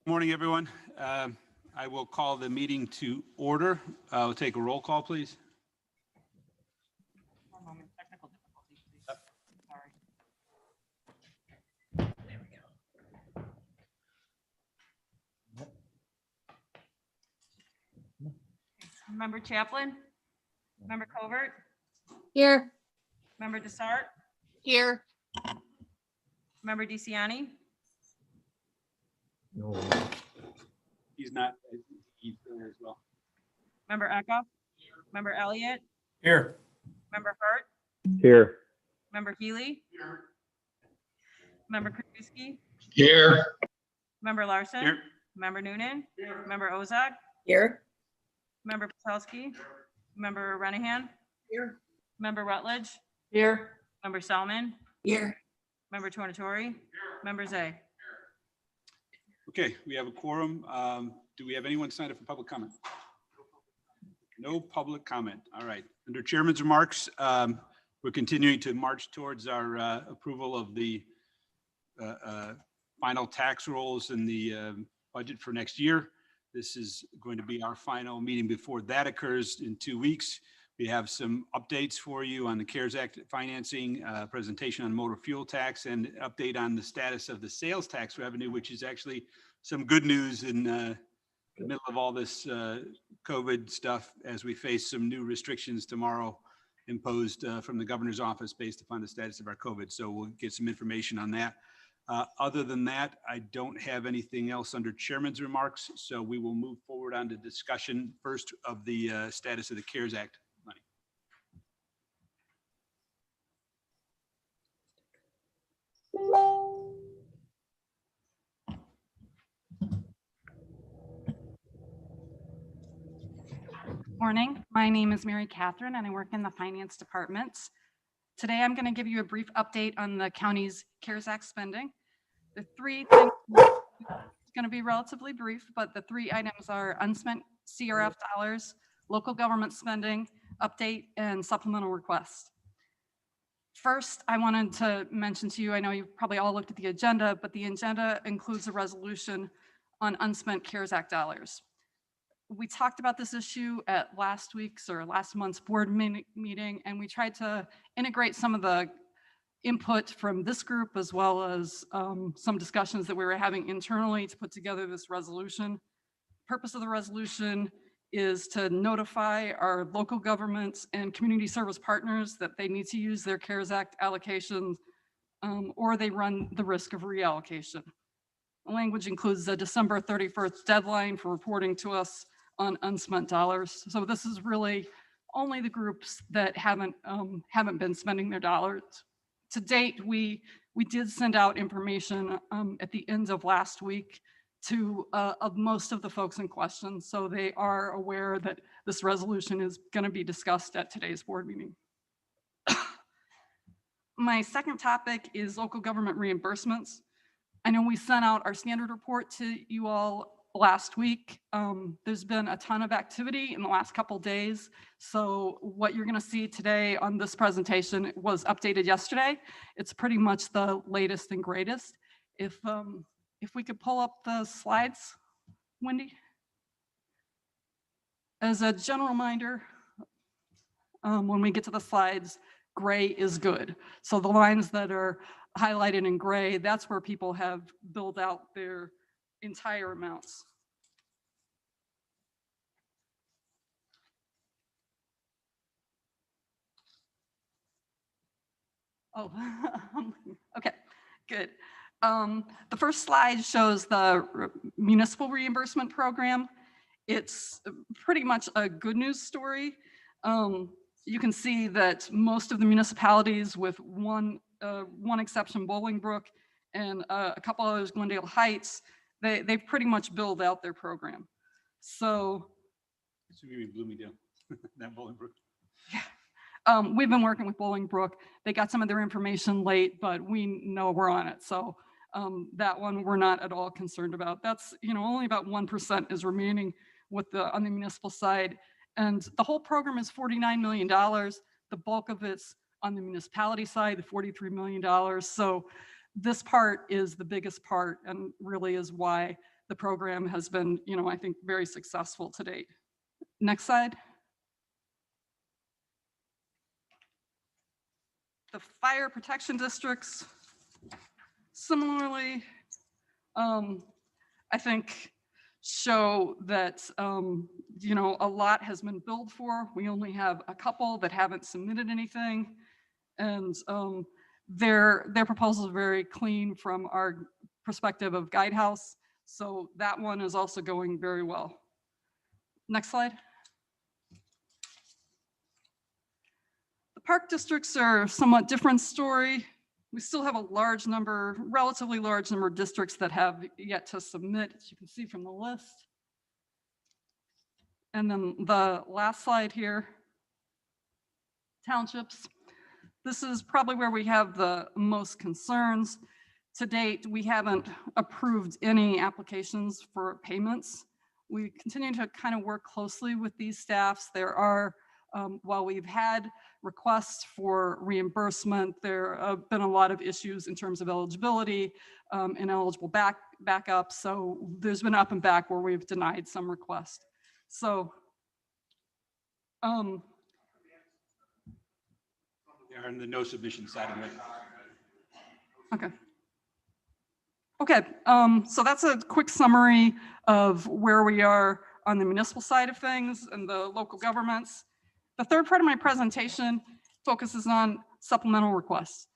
Morning, everyone. I will call the meeting to order. We'll take a roll call, please. One moment, technical difficulty, please. Sorry. There we go. Member Chaplin, Member Covert, Here. Member Desart, Here. Member DeCiani, No. He's not, he's there as well. Member Eckhoff, Member Elliott, Here. Member Hart, Here. Member Healy, Member Krajewski, Here. Member Larson, Here. Member Noonan, Member Ozog, Here. Member Patelski, Member Renahan, Here. Member Rutledge, Here. Member Selman, Here. Member Tornatori, Member Zay. Okay, we have a quorum. Do we have anyone signed up for public comment? No public comment. All right. Under Chairman's remarks, we're continuing to march towards our approval of the final tax rolls and the budget for next year. This is going to be our final meeting before that occurs in 2 weeks. We have some updates for you on the CARES Act financing, presentation on motor fuel tax, and update on the status of the sales tax revenue, which is actually some good news in the middle of all this COVID stuff as we face some new restrictions tomorrow imposed from the governor's office based upon the status of our COVID. So we'll get some information on that. Other than that, I don't have anything else under Chairman's remarks. So we will move forward on to discussion first of the status of the CARES Act money. Morning, my name is Mary Catherine and I work in the finance department. Today I'm going to give you a brief update on the county's CARES Act spending. The three things, it's going to be relatively brief, but the three items are unspent CRF dollars, local government spending, update, and supplemental requests. First, I wanted to mention to you, I know you've probably all looked at the agenda, but the agenda includes a resolution on unspent CARES Act dollars. We talked about this issue at last month's board meeting, and we tried to integrate some of the input from this group as well as some discussions that we were having internally to put together this resolution. Purpose of the resolution is to notify our local governments and community service partners that they need to use their CARES Act allocations or they run the risk of reallocation. The language includes a December 31st deadline for reporting to us on unspent dollars. So this is really only the groups that haven't been spending their dollars. To date, we did send out information at the end of last week to of most of the folks in question. So they are aware that this resolution is going to be discussed at today's board meeting. My second topic is local government reimbursements. I know we sent out our standard report to you all last week. There's been a ton of activity in the last couple of days. So what you're going to see today on this presentation was updated yesterday. It's pretty much the latest and greatest. If we could pull up the slides, Wendy. As a general reminder, when we get to the slides, gray is good. So the lines that are highlighted in gray, that's where people have billed out their entire amounts. Oh, okay, good. The first slide shows the Municipal Reimbursement Program. It's pretty much a good news story. You can see that most of the municipalities, with one exception, Bolingbrook, and a couple others, Glendale Heights, they've pretty much built out their program. So You blew me down. That Bolingbrook. yeah, we've been working with Bolingbrook. They got some of their information late, but we know we're on it. So that one we're not at all concerned about. That's, only about 1% is remaining on the municipal side. And the whole program is $49 million. The bulk of it's on the municipality side, the $43 million. So this part is the biggest part and really is why the program has been, I think very successful to date. Next slide. The fire protection districts, similarly, I think show that, a lot has been billed for. We only have a couple that haven't submitted anything. And their proposal is very clean from our perspective of Guidehouse. So that one is also going very well. Next slide. The park districts are a somewhat different story. We still have a relatively large number of districts that have yet to submit, as you can see from the list. And then the last slide here, townships. This is probably where we have the most concerns. To date, we haven't approved any applications for payments. We continue to kind of work closely with these staffs. There are, while we've had requests for reimbursement, there have been a lot of issues in terms of eligibility, ineligible backup. So there's been up and back where we've denied some requests. So, They're on the no submission side of it. okay. Okay, so that's a quick summary of where we are on the municipal side of things and the local governments. The third part of my presentation focuses on supplemental requests.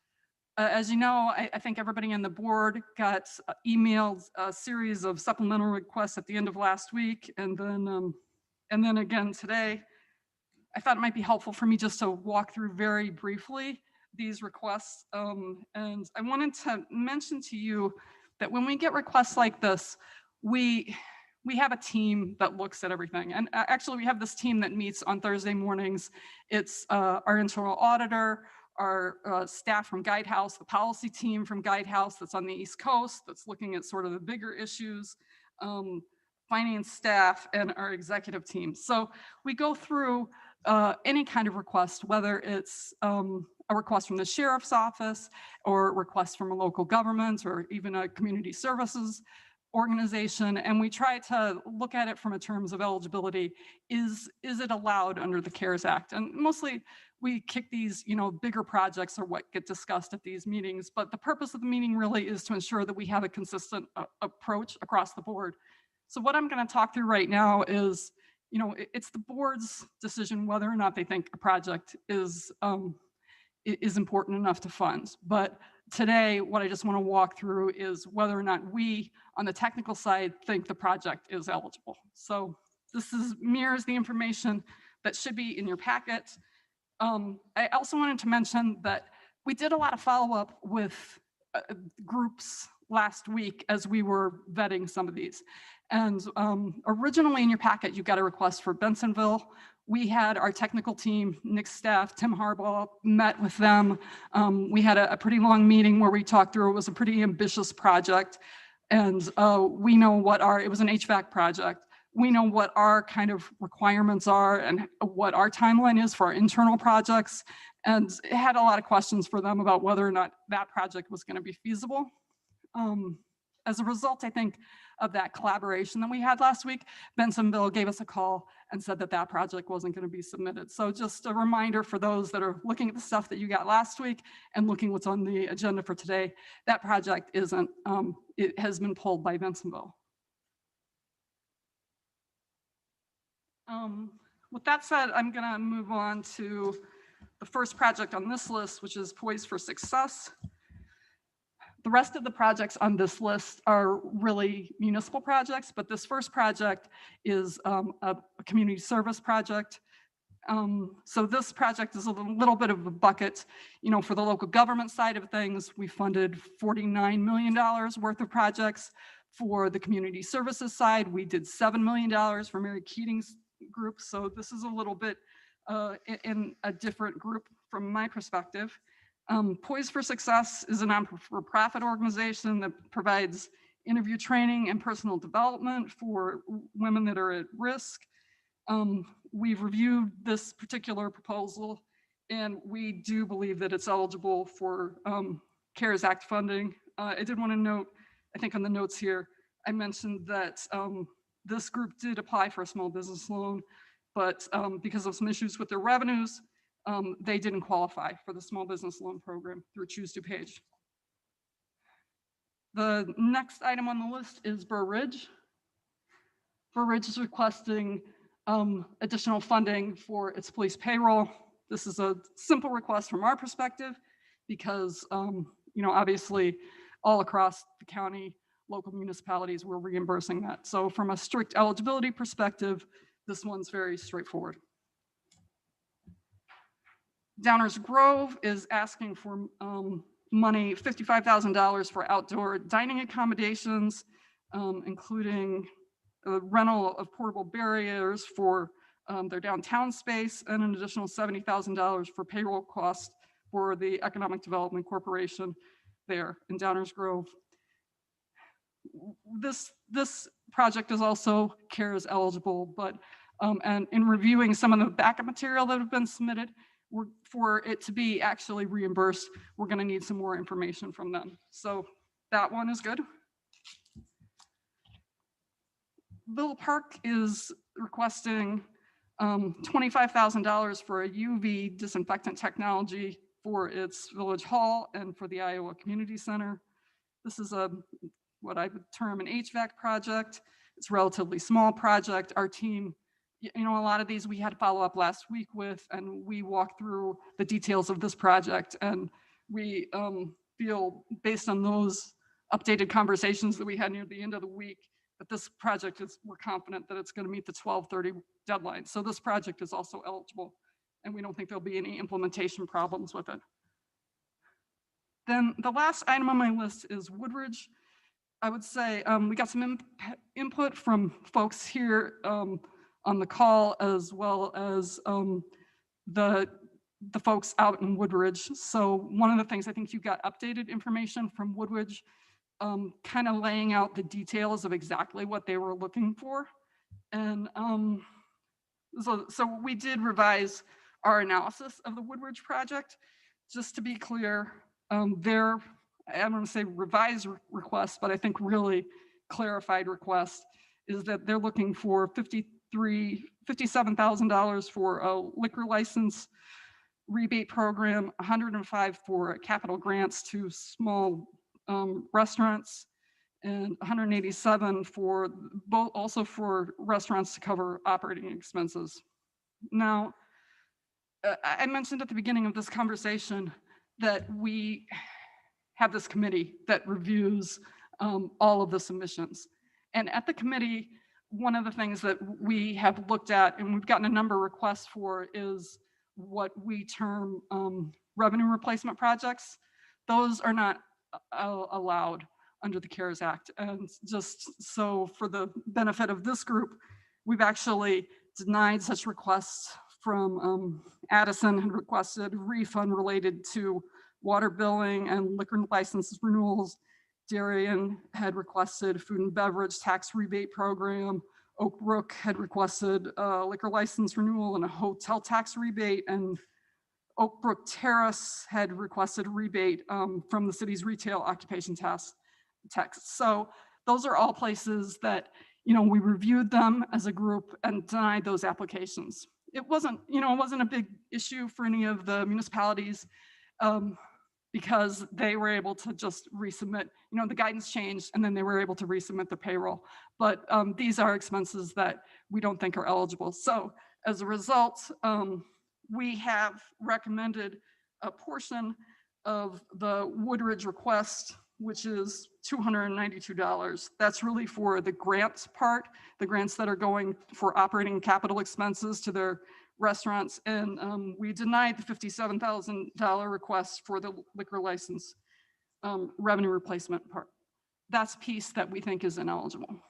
As you know, I think everybody on the board got emailed a series of supplemental requests at the end of last week, and then again today. I thought it might be helpful for me just to walk through very briefly these requests. And I wanted to mention to you that when we get requests like this, we have a team that looks at everything. And actually we have this team that meets on Thursday mornings. It's our internal auditor, our staff from Guidehouse, the policy team from Guidehouse that's on the East Coast, that's looking at sort of the bigger issues, finance staff, and our executive team. So we go through any kind of request, whether it's a request from the sheriff's office or a request from a local government or even a community services organization, and we try to look at it from a terms of eligibility. Is it allowed under the CARES Act? And mostly we kick these, bigger projects are what get discussed at these meetings, but the purpose of the meeting really is to ensure that we have a consistent approach across the board. So what I'm going to talk through right now is, it's the board's decision whether or not they think a project is important enough to fund. But today, what I just want to walk through is whether or not we, on the technical side, think the project is eligible. So this mirrors the information that should be in your packet. I also wanted to mention that we did a lot of follow-up with groups last week as we were vetting some of these. And originally in your packet, you got a request for Bensonville. We had our technical team, Nick's staff, Tim Harbaugh, met with them. We had a pretty long meeting where we talked through, it was a pretty ambitious project. And we know it was an HVAC project. We know what our kind of requirements are and what our timeline is for our internal projects. And it had a lot of questions for them about whether or not that project was going to be feasible. As a result, I think, of that collaboration that we had last week, Bensonville gave us a call and said that that project wasn't going to be submitted. So just a reminder for those that are looking at the stuff that you got last week and looking what's on the agenda for today, that project isn't, it has been pulled by Bensonville. With that said, I'm going to move on to the first project on this list, which is Poised for Success. The rest of the projects on this list are really municipal projects, but this first project is a community service project. So this project is a little bit of a bucket, for the local government side of things. We funded $49 million worth of projects. For the community services side, we did $7 million for Mary Keating's group. So this is a little bit in a different group from my perspective. Poised for Success is a non-for-profit organization that provides interview training and personal development for women that are at risk. We've reviewed this particular proposal, and we do believe that it's eligible for CARES Act funding. I did want to note, I think on the notes here, I mentioned that this group did apply for a small business loan, but because of some issues with their revenues, they didn't qualify for the small business loan program through Choose DuPage. The next item on the list is Burr Ridge. Burr Ridge is requesting additional funding for its police payroll. This is a simple request from our perspective because, obviously all across the county, local municipalities were reimbursing that. So from a strict eligibility perspective, this one's very straightforward. Downers Grove is asking for money, $55,000 for outdoor dining accommodations, including the rental of portable barriers for their downtown space and an additional $70,000 for payroll costs for the Economic Development Corporation there in Downers Grove. This project is also CARES eligible, but and in reviewing some of the backup material that have been submitted, for it to be actually reimbursed, we're going to need some more information from them. So that one is good. Villa Park is requesting $25,000 for a UV disinfectant technology for its village hall and for the Iowa Community Center. This is what I would term an HVAC project. It's a relatively small project. Our team, a lot of these we had to follow up last week with, and we walked through the details of this project, and we feel, based on those updated conversations that we had near the end of the week, that this project we're confident that it's going to meet the 12/30 deadline. So this project is also eligible, and we don't think there'll be any implementation problems with it. Then the last item on my list is Woodridge. I would say we got some input from folks here on the call, as well as the folks out in Woodridge. So one of the things, I think you got updated information from Woodridge, kind of laying out the details of exactly what they were looking for. And so we did revise our analysis of the Woodridge project. Just to be clear, their, I'm going to say revised request, but I think really clarified request is that they're looking for $57,000 for a liquor license rebate program, $105 for capital grants to small restaurants, and $187 for both, also for restaurants to cover operating expenses. Now, I mentioned at the beginning of this conversation that we have this committee that reviews all of the submissions. And at the committee, one of the things that we have looked at, and we've gotten a number of requests for, is what we term revenue replacement projects. Those are not allowed under the CARES Act. And just so for the benefit of this group, we've actually denied such requests. From Addison had requested a refund related to water billing and liquor license renewals. Darien had requested food and beverage tax rebate program. Oak Brook had requested a liquor license renewal and a hotel tax rebate. And Oak Brook Terrace had requested a rebate from the city's retail occupation tax. So those are all places that, we reviewed them as a group and denied those applications. It wasn't a big issue for any of the municipalities because they were able to just resubmit, the guidance changed and then they were able to resubmit the payroll. But these are expenses that we don't think are eligible. So as a result, we have recommended a portion of the Woodridge request, which is $292. That's really for the grants part, the grants that are going for operating capital expenses to their restaurants. And we denied the $57,000 request for the liquor license revenue replacement part. That's a piece that we think is ineligible.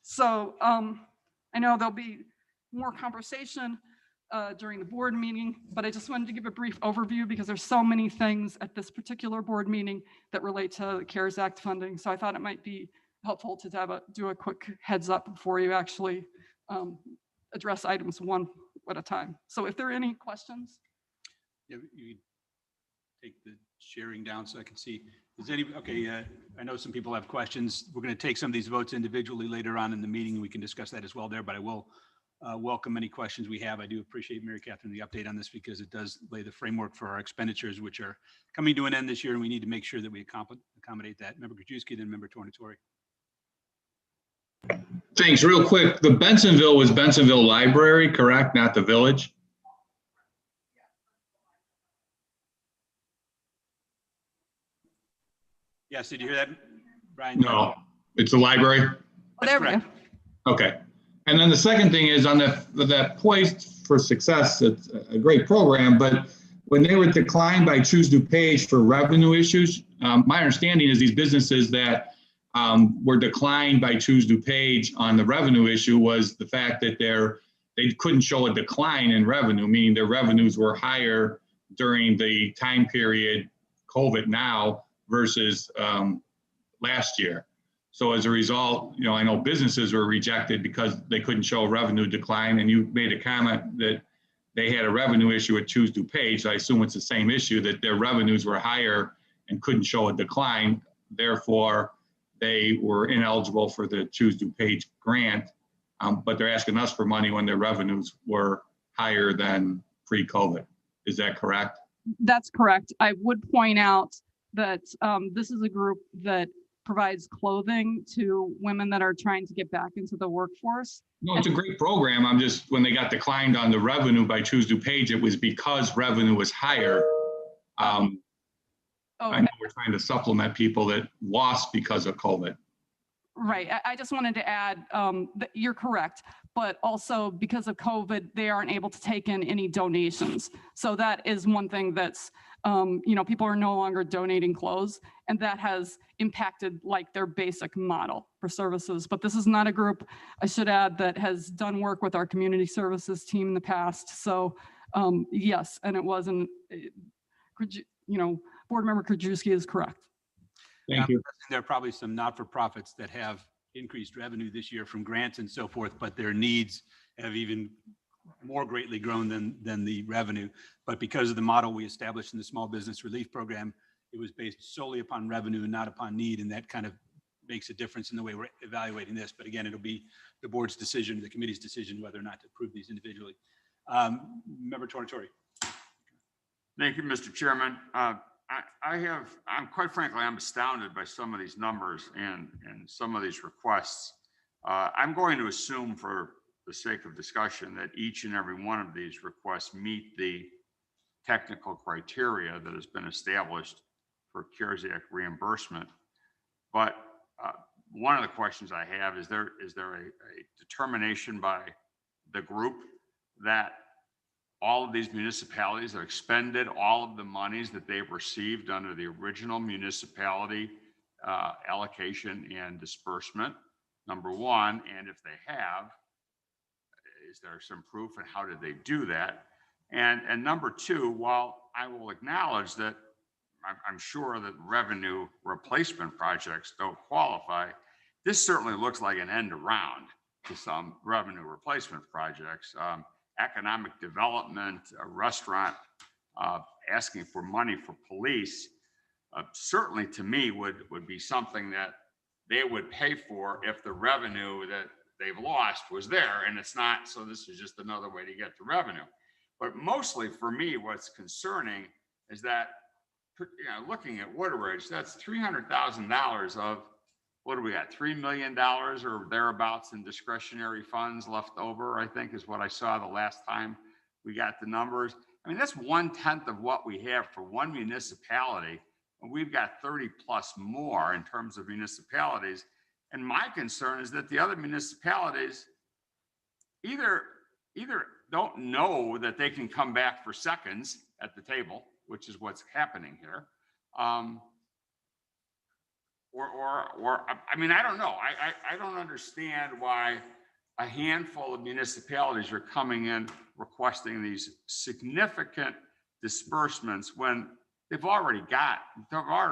So I know there'll be more conversation during the board meeting, but I just wanted to give a brief overview because there's so many things at this particular board meeting that relate to the CARES Act funding. So I thought it might be helpful to do a quick heads up before you actually address items one at a time. So if there are any questions. Yeah, you take the sharing down so I can see. Okay, I know some people have questions. We're going to take some of these votes individually later on in the meeting, and we can discuss that as well there, but I will welcome any questions we have. I do appreciate, Mary Catherine, the update on this because it does lay the framework for our expenditures, which are coming to an end this year, and we need to make sure that we accommodate that. Member Krajewski, then Member Tornatori. Thanks. Real quick, the Bensonville was Bensonville Library, correct? Not the village? Yes, did you hear that, Brian? No, it's the library? Oh, there we go. correct. Okay. And then the second thing is on that Poised for Success, it's a great program, but when they were declined by Choose DuPage for revenue issues, my understanding is these businesses that were declined by Choose DuPage on the revenue issue was the fact that they couldn't show a decline in revenue, meaning their revenues were higher during the time period COVID now versus last year. So as a result, I know businesses were rejected because they couldn't show a revenue decline. And you made a comment that they had a revenue issue at Choose DuPage. I assume it's the same issue, that their revenues were higher and couldn't show a decline. Therefore, they were ineligible for the Choose DuPage grant, but they're asking us for money when their revenues were higher than pre-COVID. Is that correct? That's correct. I would point out that this is a group that provides clothing to women that are trying to get back into the workforce. No, it's a great program. I'm just, when they got declined on the revenue by Choose DuPage, it was because revenue was higher. I know we're trying to supplement people that lost because of COVID. Right. I just wanted to add that you're correct, but also because of COVID, they aren't able to take in any donations. So that is one thing that's, people are no longer donating clothes, and that has impacted like their basic model for services. But this is not a group, I should add, that has done work with our community services team in the past. So yes, and it wasn't, Board Member Krajewski is correct. Thank you. There are probably some not-for-profits that have increased revenue this year from grants and so forth, but their needs have even more greatly grown than the revenue. But because of the model we established in the Small Business Relief Program, it was based solely upon revenue and not upon need, and that kind of makes a difference in the way we're evaluating this. But again, it'll be the board's decision, the committee's decision, whether or not to approve these individually. Member Tornatori. Thank you, Mr. Chairman. I'm quite frankly, I'm astounded by some of these numbers and some of these requests. I'm going to assume, for the sake of discussion, that each and every one of these requests meet the technical criteria that has been established for CARES Act reimbursement. But one of the questions I have is there a determination by the group that all of these municipalities have expended all of the monies that they've received under the original municipality allocation and disbursement, number one, and if they have, is there some proof, and how did they do that? And number two, while I will acknowledge that I'm sure that revenue replacement projects don't qualify, this certainly looks like an end around to some revenue replacement projects. Economic development, a restaurant asking for money for police, certainly to me would be something that they would pay for if the revenue that they've lost was there, and it's not. So this is just another way to get to revenue. But mostly for me, what's concerning is that, looking at Woodridge, that's $300,000 of, what do we got, $3 million or thereabouts in discretionary funds left over, I think is what I saw the last time we got the numbers. I mean, that's 1/10 of what we have for one municipality. And we've got 30 plus more in terms of municipalities. And my concern is that the other municipalities either don't know that they can come back for seconds at the table, which is what's happening here. Or I mean, I don't know. I don't understand why a handful of municipalities are coming in requesting these significant disbursements when they've already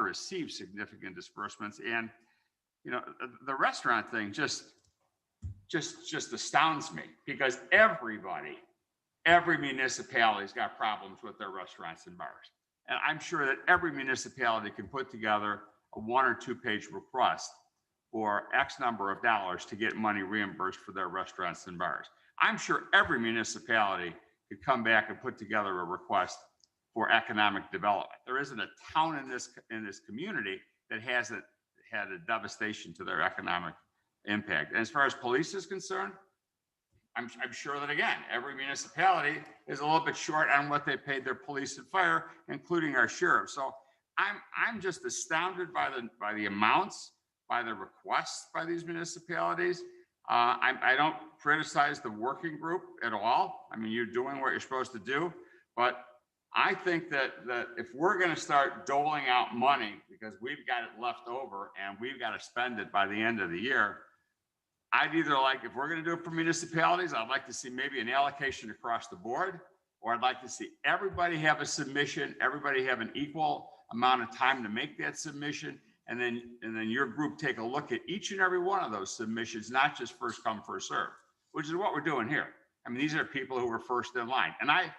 received significant disbursements. And, the restaurant thing just astounds me, because every municipality's got problems with their restaurants and bars. And I'm sure that every municipality can put together a 1 or 2 page request for X number of dollars to get money reimbursed for their restaurants and bars. I'm sure every municipality could come back and put together a request for economic development. There isn't a town in this community that hasn't had a devastation to their economic impact. And as far as police is concerned, I'm sure that, again, every municipality is a little bit short on what they paid their police and fire, including our sheriff. So I'm just astounded by the amounts, by the requests by these municipalities. I don't criticize the working group at all. I mean, you're doing what you're supposed to do, but I think that if we're going to start doling out money because we've got it left over and we've got to spend it by the end of the year, I'd either like, if we're going to do it for municipalities, I'd like to see maybe an allocation across the board, or I'd like to see everybody have a submission, everybody have an equal amount of time to make that submission. And then your group take a look at each and every one of those submissions, not just first come, first serve, which is what we're doing here. I mean, these are people who were first in line, and I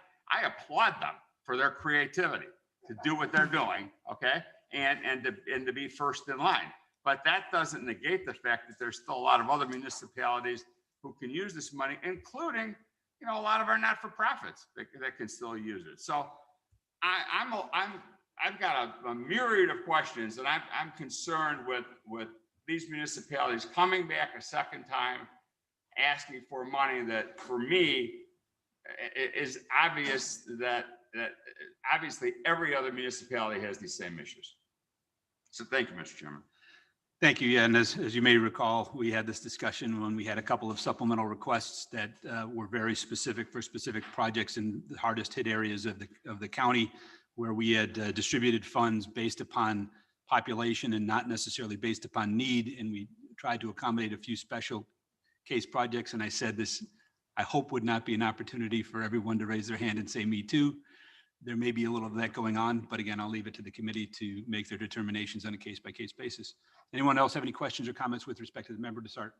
applaud them for their creativity to do what they're doing, okay? And to be first in line. But that doesn't negate the fact that there's still a lot of other municipalities who can use this money, including, a lot of our not-for-profits that can still use it. So I've got a myriad of questions, and I'm concerned with these municipalities coming back a second time, asking for money that, for me, is obvious that obviously every other municipality has these same issues. So thank you, Mr. Chairman. Thank you. Yeah, and as you may recall, we had this discussion when we had a couple of supplemental requests that were very specific for specific projects in the hardest hit areas of the county, where we had distributed funds based upon population and not necessarily based upon need. And we tried to accommodate a few special case projects. And I said this, I hope, would not be an opportunity for everyone to raise their hand and say, me too. There may be a little of that going on, but again, I'll leave it to the committee to make their determinations on a case-by-case basis. Anyone else have any questions or comments with respect to the member to start?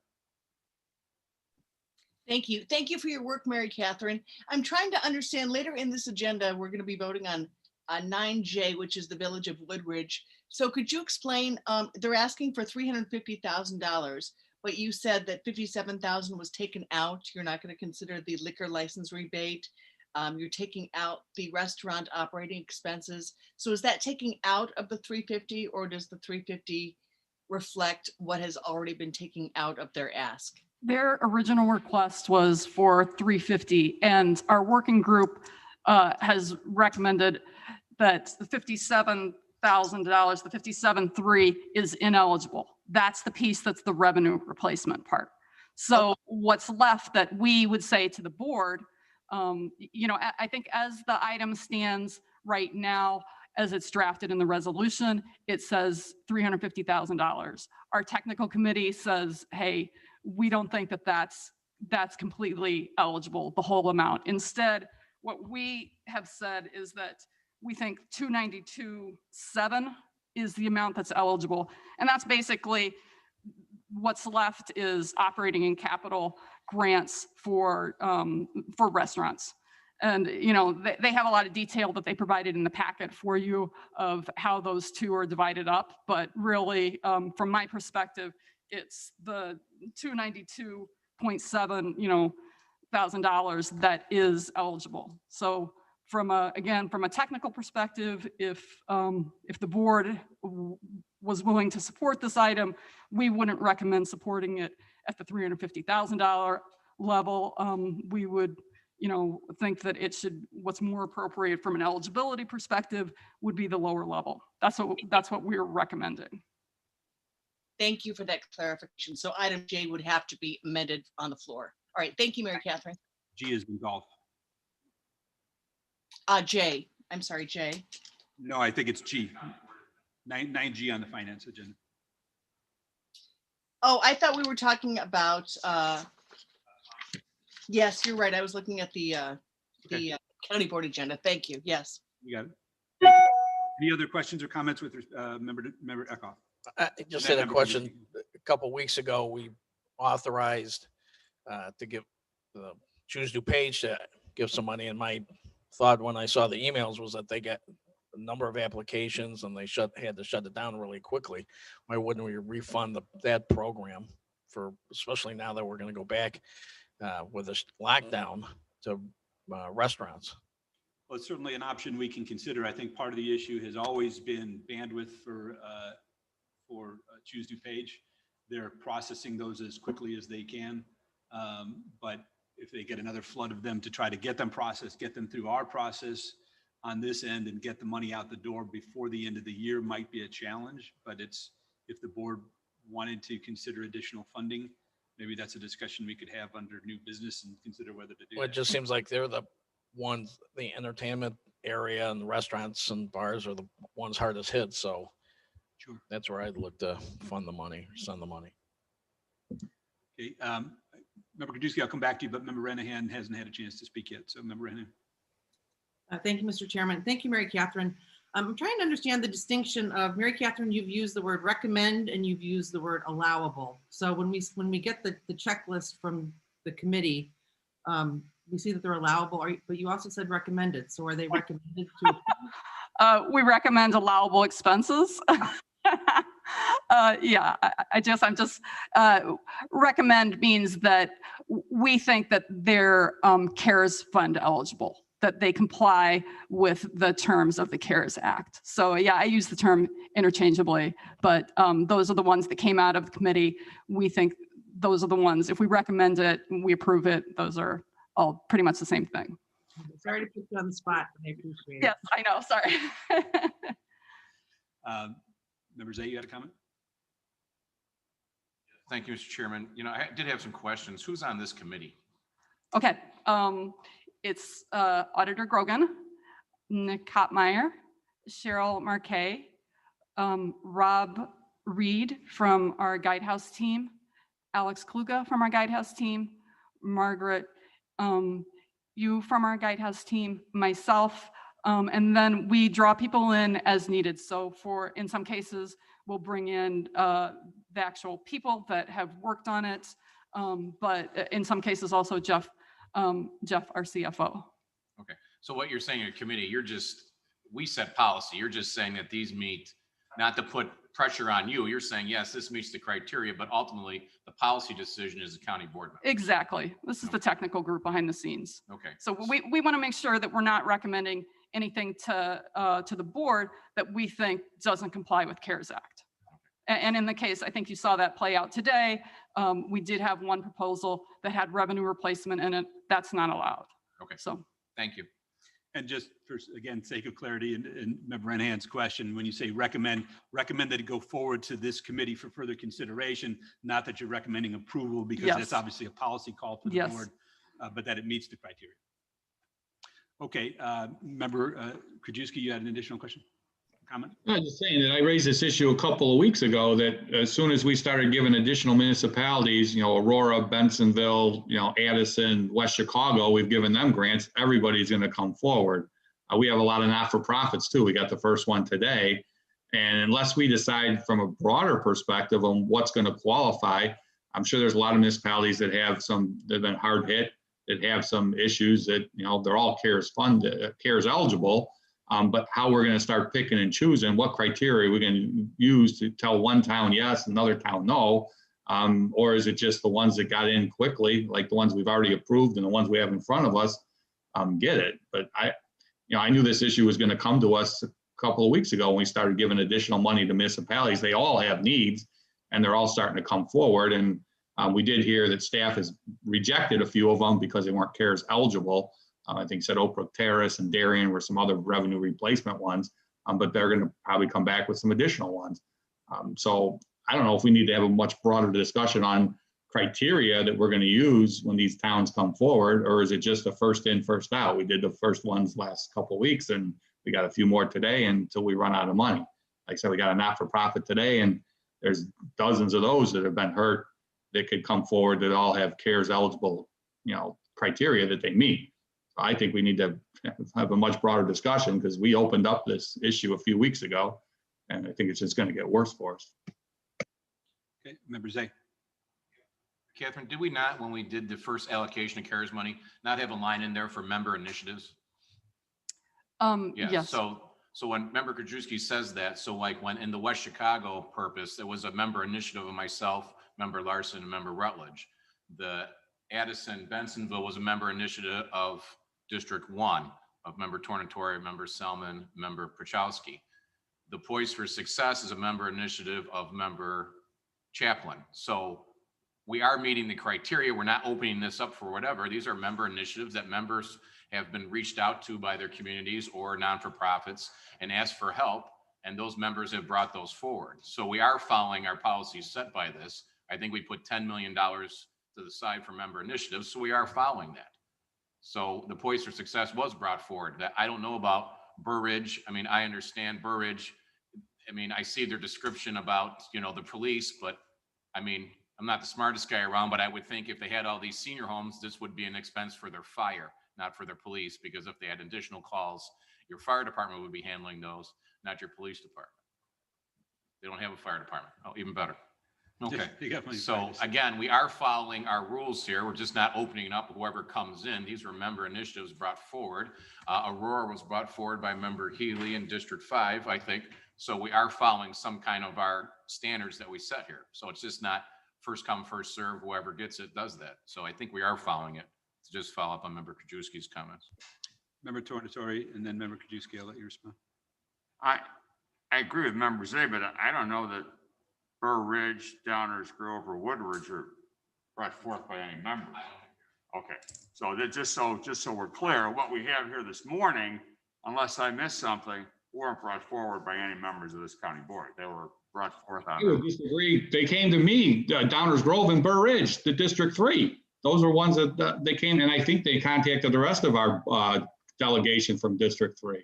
Thank you. Thank you for your work, Mary Catherine. I'm trying to understand, later in this agenda, we're going to be voting on 9J, which is the Village of Woodridge. So could you explain, they're asking for $350,000, but you said that $57,000 was taken out. You're not going to consider the liquor license rebate. You're taking out the restaurant operating expenses. So is that taking out of the 350, or does the 350 reflect what has already been taken out of their ask? Their original request was for 350, and our working group has recommended that the $57,000, the 57.3 is ineligible. That's the piece that's the revenue replacement part. So what's left that we would say to the board, I think as the item stands right now, as it's drafted in the resolution, it says $350,000. Our technical committee says, hey, we don't think that that's completely eligible, the whole amount. Instead, what we have said is that we think 292.7 is the amount that's eligible. And that's basically what's left is operating and capital grants for restaurants. And, they have a lot of detail that they provided in the packet for you of how those two are divided up. But really, from my perspective, it's the $292.7, $1,000 that is eligible. So from a technical perspective, if the board was willing to support this item, we wouldn't recommend supporting it at the $350,000 level. We would, think that what's more appropriate from an eligibility perspective would be the lower level. That's what we're recommending. Thank you for that clarification. So item J would have to be amended on the floor. All right, thank you, Mary Catherine. G is in golf. J, I'm sorry, J. No, I think it's G. 9G on the finance agenda. Oh, I thought we were talking about, yes, you're right. I was looking at the county board agenda. Thank you. Yes. You got it. Thank you. Any other questions or comments with member Eckhoff? I just had a question. A couple weeks ago, we authorized to give choose DuPage to give some money, and my thought when I saw the emails was that they a number of applications and they had to shut it down really quickly. Why wouldn't we refund that program for, especially now that we're going to go back with this lockdown to restaurants? Well, it's certainly an option we can consider. I think part of the issue has always been bandwidth for Choose DuPage. They're processing those as quickly as they can. But if they get another flood of them to try to get them processed, get them through our process on this end and get the money out the door before the end of the year might be a challenge. But it's, if the board wanted to consider additional funding, maybe that's a discussion we could have under new business and consider whether to do Well, it that. just seems like they're the ones, the entertainment area and restaurants and bars are the ones hardest hit. So Sure. that's where I'd look to fund the money, or send the money. Okay. Member Krajewski, I'll come back to you, but Member Renahan hasn't had a chance to speak yet. So Member Renahan. Thank you, Mr. Chairman. Thank you, Mary Catherine. I'm trying to understand the distinction of, Mary Catherine, you've used the word recommend and you've used the word allowable. So when we get the checklist from the committee, we see that they're allowable, but you also said recommended. So are they recommended to? We recommend allowable expenses. Yeah, I'm just recommend means that we think that they're CARES fund eligible, that they comply with the terms of the CARES Act. So yeah, I use the term interchangeably, but those are the ones that came out of the committee. We think those are the ones, if we recommend it, we approve it, those are all pretty much the same thing. Sorry to put you on the spot, but I appreciate it. Yes, I know, sorry. Member Zay, you had a comment? Thank you, Mr. Chairman. You know, I did have some questions. Who's on this committee? Okay, it's Auditor Grogan, Nick Kottmeyer, Cheryl Marquet, Rob Reed from our Guidehouse team, Alex Kluge from our Guidehouse team, Margaret, you from our Guidehouse team, myself, and then we draw people in as needed. So in some cases, we'll bring in the actual people that have worked on it, but in some cases also Jeff, our CFO. Okay. So what you're saying, your committee, we set policy. You're just saying that these meet, not to put pressure on you. You're saying, yes, this meets the criteria, but ultimately the policy decision is the county board member. Exactly. This is the technical group behind the scenes. Okay. So we want to make sure that we're not recommending anything to the board that we think doesn't comply with CARES Act. And in the case, I think you saw that play out today. We did have one proposal that had revenue replacement in it. That's not allowed. Okay. So Thank you. And just for, again, sake of clarity and Member Renahan's question, when you say recommend that it go forward to this committee for further consideration, not that you're recommending approval because Yes. that's obviously a policy call for the Yes. board, but that it meets the criteria. Okay, Member Krajewski, you had an additional question, comment? I'm just saying that I raised this issue a couple of weeks ago, that as soon as we started giving additional municipalities, you know, Aurora, Bensonville, you know, Addison, West Chicago, we've given them grants, everybody's going to come forward. We have a lot of not-for-profits too. We got the first one today. And unless we decide from a broader perspective on what's going to qualify, I'm sure there's a lot of municipalities that have been hard hit, that have some issues that, you know, they're all CARES funded, CARES eligible. But how we're going to start picking and choosing, what criteria we're going to use to tell one town yes, another town no, or is it just the ones that got in quickly, like the ones we've already approved and the ones we have in front of us, get it? But I knew this issue was going to come to us a couple of weeks ago when we started giving additional money to municipalities. They all have needs, and they're all starting to come forward. And we did hear that staff has rejected a few of them because they weren't CARES eligible. I think said Oak Brook Terrace and Darien were some other revenue replacement ones, but they're going to probably come back with some additional ones. So I don't know if we need to have a much broader discussion on criteria that we're going to use when these towns come forward, or is it just a first in, first out? We did the first ones last couple of weeks, and we got a few more today until we run out of money. Like I said, we got a not-for-profit today, and there's dozens of those that have been hurt that could come forward that all have CARES eligible, you know, criteria that they meet. I think we need to have a much broader discussion because we opened up this issue a few weeks ago, and I think it's just going to get worse for us. Okay, Member Zay. Catherine, did we not, when we did the first allocation of CARES money, not have a line in there for member initiatives? Yeah, yes. So So when Member Krajewski says that, so like when in the West Chicago purpose, there was a member initiative of myself, Member Larson, and Member Rutledge. The Addison Bensonville was a member initiative of District 1 of Member Tornatore, Member Selman, Member Prochowski. The Poise for Success is a member initiative of Member Chaplin. So we are meeting the criteria. We're not opening this up for whatever. These are member initiatives that members have been reached out to by their communities or non-for-profits and asked for help, and those members have brought those forward. So we are following our policies set by this. I think we put $10 million to the side for member initiatives, so we are following that. So the Poise for Success was brought forward. That I don't know about Burr Ridge. I mean, I understand Burr Ridge. I mean, I see their description about, you know, the police, but I mean, I'm not the smartest guy around, but I would think if they had all these senior homes, this would be an expense for their fire, not for their police, because if they had additional calls, your fire department would be handling those, not your police department. They don't have a fire department. Oh, even better. Okay. So again, we are following our rules here. We're just not opening up whoever comes in. These were member initiatives brought forward. Aurora was brought forward by Member Healy in District 5, I think. So we are following some kind of our standards that we set here. So it's just not first come, first serve, whoever gets it does that. So I think we are following it. To just follow up on Member Krajewski's comments. Member Tornatore and then Member Krajewski, I'll let you respond. I agree with Member Zay, but I don't know that Burr Ridge, Downers Grove, or Woodridge are brought forth by any member. Okay, so that just so we're clear, what we have here this morning, unless I missed something, weren't brought forward by any members of this county board. They were brought forth on. I would disagree. They came to me, Downers Grove and Burr Ridge, the District 3. Those are ones that they came, and I think they contacted the rest of our delegation from District 3.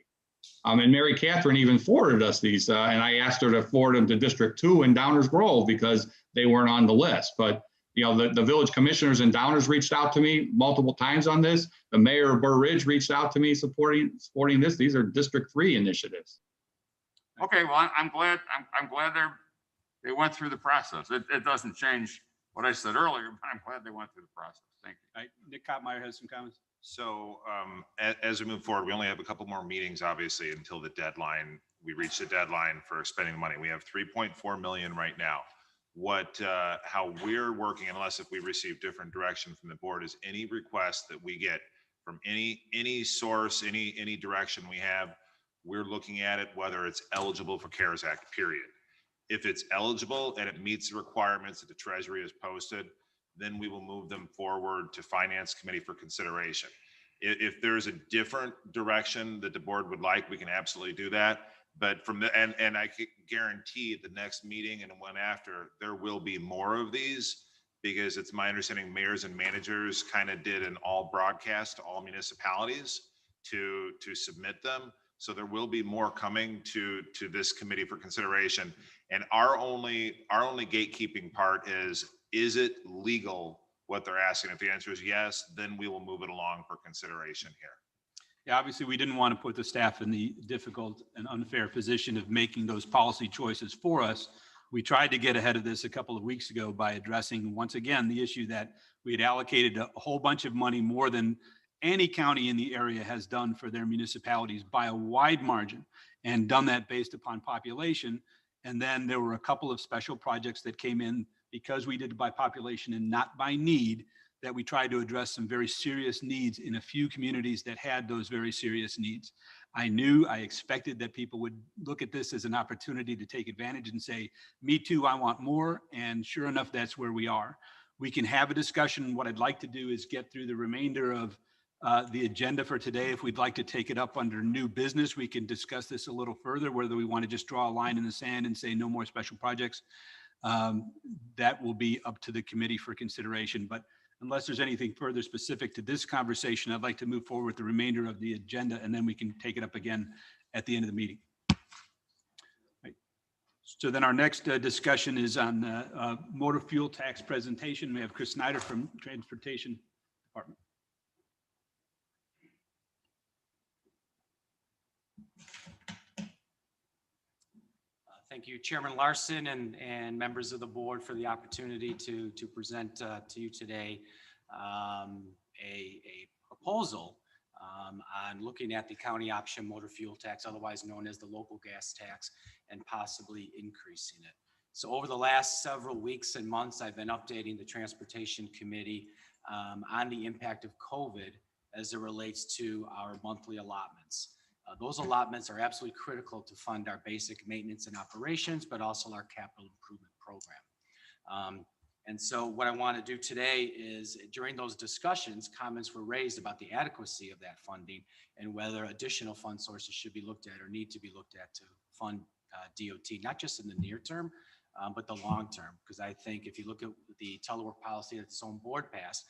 And Mary Catherine even forwarded us these, and I asked her to forward them to District 2 and Downers Grove because they weren't on the list. But you know, the village commissioners in Downers reached out to me multiple times on this. The mayor of Burr Ridge reached out to me supporting this. These are District 3 initiatives. Okay, well, I'm glad they went through the process. It doesn't change what I said earlier, but I'm glad they went through the process. Thank you. All right, Nick Kottmeyer has some comments. So as we move forward, we only have a couple more meetings, obviously, until the deadline. We reach the deadline for spending the money. We have 3.4 million right now. How we're working, unless if we receive different direction from the board, is any request that we get from any source, any direction we have, we're looking at it, whether it's eligible for CARES Act, period. If it's eligible and it meets the requirements that the Treasury has posted, then we will move them forward to Finance Committee for consideration. If there's a different direction that the board would like, we can absolutely do that. But and I can guarantee the next meeting and one after, there will be more of these, because it's my understanding mayors and managers kind of did an all broadcast to all municipalities to submit them. So there will be more coming to this committee for consideration. And our only gatekeeping part is it legal what they're asking? If the answer is yes, then we will move it along for consideration here. Yeah, obviously, we didn't want to put the staff in the difficult and unfair position of making those policy choices for us. We tried to get ahead of this a couple of weeks ago by addressing, once again, the issue that we had allocated a whole bunch of money, more than any county in the area has done for their municipalities by a wide margin, and done that based upon population. And then there were a couple of special projects that came in because we did it by population and not by need, that we tried to address some very serious needs in a few communities that had those very serious needs. I expected that people would look at this as an opportunity to take advantage and say, me too, I want more. And sure enough, that's where we are. We can have a discussion. What I'd like to do is get through the remainder of the agenda for today. If we'd like to take it up under new business, we can discuss this a little further, whether we want to just draw a line in the sand and say no more special projects. That will be up to the committee for consideration. But unless there's anything further specific to this conversation, I'd like to move forward with the remainder of the agenda, and then we can take it up again at the end of the meeting. Right. So then our next discussion is on motor fuel tax presentation. We have Chris Snyder from Transportation Department. Thank you, Chairman Larson and members of the board, for the opportunity to present to you today a proposal on looking at the county option motor fuel tax, otherwise known as the local gas tax, and possibly increasing it. So over the last several weeks and months, I've been updating the Transportation Committee on the impact of COVID as it relates to our monthly allotments. Those allotments are absolutely critical to fund our basic maintenance and operations, but also our capital improvement program. And so what I want to do today is, during those discussions, comments were raised about the adequacy of that funding and whether additional fund sources should be looked at or need to be looked at to fund DOT, not just in the near term, but the long term. Because I think if you look at the telework policy that this own board passed,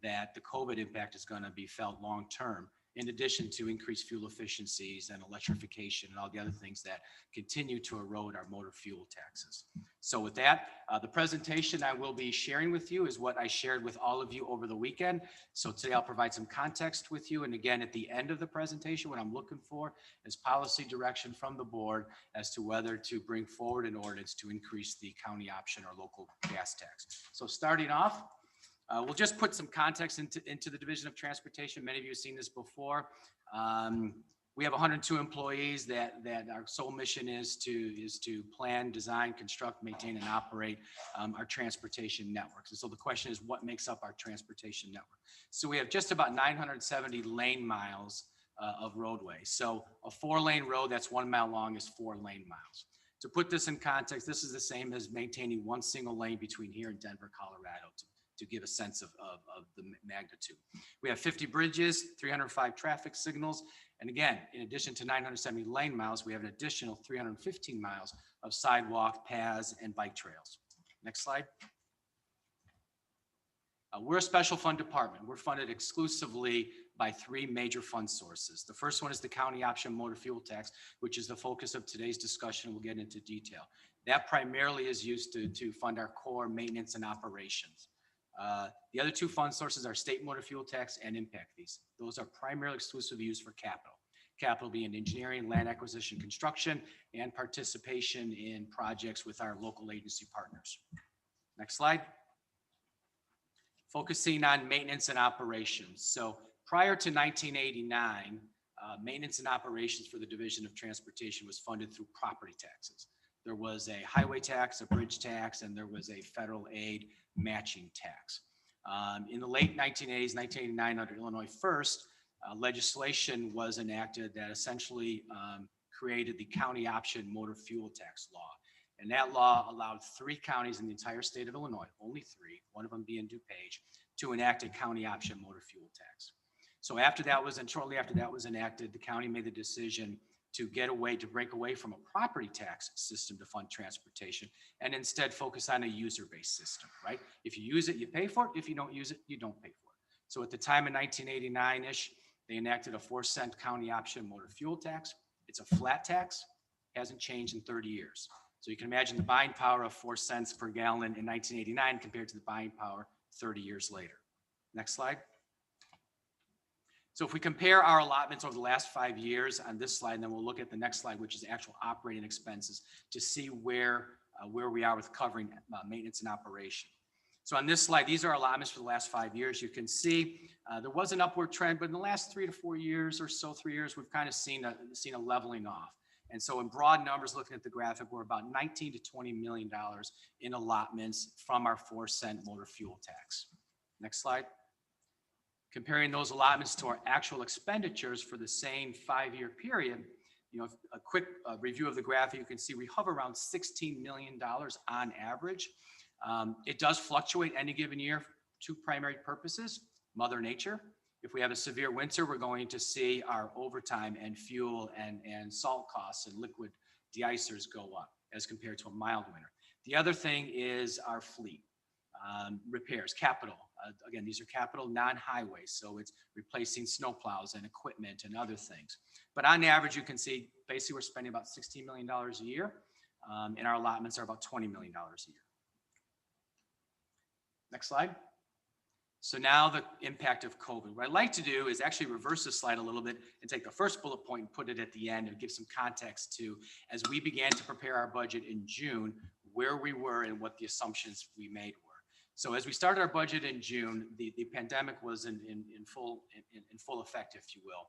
that the COVID impact is going to be felt long term, in addition to increased fuel efficiencies and electrification and all the other things that continue to erode our motor fuel taxes. So with that, the presentation I will be sharing with you is what I shared with all of you over the weekend. So today I'll provide some context with you. And again, at the end of the presentation, what I'm looking for is policy direction from the board as to whether to bring forward an ordinance to increase the county option or local gas tax. So starting off, we'll just put some context into the Division of Transportation. Many of you have seen this before. We have 102 employees that our sole mission is to plan, design, construct, maintain, and operate our transportation networks. And so the question is, what makes up our transportation network? So we have just about 970 lane miles of roadway. So a 4-lane road that's 1 mile long is 4 lane miles. To put this in context, this is the same as maintaining one single lane between here and Denver, Colorado, to give a sense of the magnitude. We have 50 bridges, 305 traffic signals. And again, in addition to 970 lane miles, we have an additional 315 miles of sidewalk, paths, and bike trails. Next slide. We're a special fund department. We're funded exclusively by 3 major fund sources. The first one is the county option motor fuel tax, which is the focus of today's discussion. We'll get into detail. That primarily is used to fund our core maintenance and operations. The other 2 fund sources are state motor fuel tax and impact fees. Those are primarily exclusively used for capital. Capital being engineering, land acquisition, construction, and participation in projects with our local agency partners. Next slide. Focusing on maintenance and operations. So prior to 1989, maintenance and operations for the Division of Transportation was funded through property taxes. There was a highway tax, a bridge tax, and there was a federal aid matching tax. In the late 1980s, 1989, under Illinois First, legislation was enacted that essentially created the county option motor fuel tax law. And that law allowed 3 counties in the entire state of Illinois, only 3, one of them being DuPage, to enact a county option motor fuel tax. So after that was, and shortly after that was enacted, the county made the decision to break away from a property tax system to fund transportation and instead focus on a user-based system, right? If you use it, you pay for it. If you don't use it, you don't pay for it. So at the time in 1989-ish, they enacted a 4-cent county option motor fuel tax. It's a flat tax, hasn't changed in 30 years. So you can imagine the buying power of 4 cents per gallon in 1989 compared to the buying power 30 years later. Next slide. So if we compare our allotments over the last 5 years on this slide, and then we'll look at the next slide, which is actual operating expenses, to see where we are with covering maintenance and operation. So on this slide, these are allotments for the last 5 years. You can see there was an upward trend, but in the last 3 to 4 years or so, 3 years, we've kind of seen a leveling off. And so in broad numbers, looking at the graphic, we're about $19 to $20 million in allotments from our 4-cent motor fuel tax. Next slide. Comparing those allotments to our actual expenditures for the same 5-year period, a quick review of the graph, you can see we hover around $16 million on average. It does fluctuate any given year, 2 primary purposes: Mother Nature. If we have a severe winter, we're going to see our overtime and fuel and salt costs and liquid de-icers go up as compared to a mild winter. The other thing is our fleet. Repairs, capital. Again, these are capital non-highway, so it's replacing snowplows and equipment and other things. But on average, you can see basically we're spending about $16 million a year, and our allotments are about $20 million a year. Next slide. So now the impact of COVID. What I'd like to do is actually reverse this slide a little bit and take the first bullet point and put it at the end and give some context to, as we began to prepare our budget in June, where we were and what the assumptions we made were. So as we started our budget in June, the pandemic was in full effect, if you will.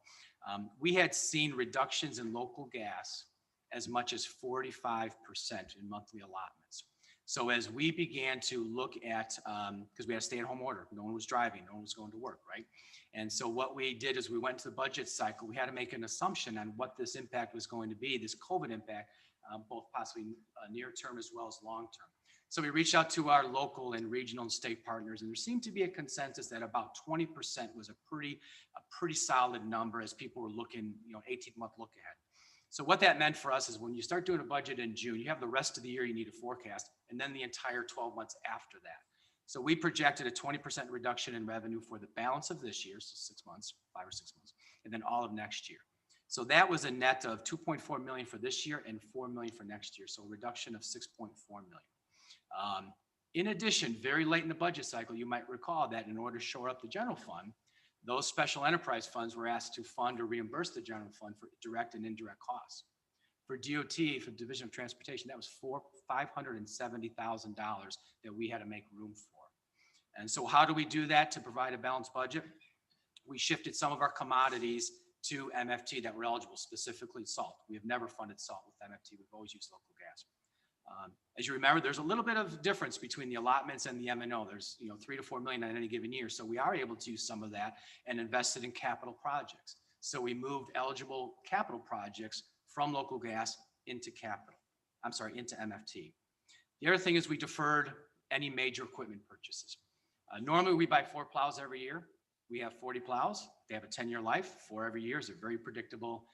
We had seen reductions in local gas as much as 45% in monthly allotments. So as we began to look at, because we had a stay-at-home order, no one was driving, no one was going to work, right? And so what we did is we went to the budget cycle. We had to make an assumption on what this impact was going to be, this COVID impact, both possibly near term as well as long term. So we reached out to our local and regional and state partners, and there seemed to be a consensus that about 20% was a pretty solid number as people were looking, 18-month look ahead. So what that meant for us is when you start doing a budget in June, you have the rest of the year you need a forecast, and then the entire 12 months after that. So we projected a 20% reduction in revenue for the balance of this year, so 6 months, 5 or 6 months, and then all of next year. So that was a net of 2.4 million for this year and 4 million for next year. So a reduction of 6.4 million. In addition, very late in the budget cycle, you might recall that in order to shore up the general fund, those special enterprise funds were asked to fund or reimburse the general fund for direct and indirect costs. For DOT, for Division of Transportation, that was $570,000 that we had to make room for. And so how do we do that to provide a balanced budget? We shifted some of our commodities to MFT that were eligible, specifically salt. We have never funded salt with MFT. We've always used local gas. As you remember, there's a little bit of difference between the allotments and the M&O. There's 3 to 4 million in any given year. So we are able to use some of that and invest it in capital projects. So we moved eligible capital projects from local gas into into MFT. The other thing is we deferred any major equipment purchases. Normally we buy 4 plows every year. We have 40 plows. They have a 10-year life. 4 every year is a very predictable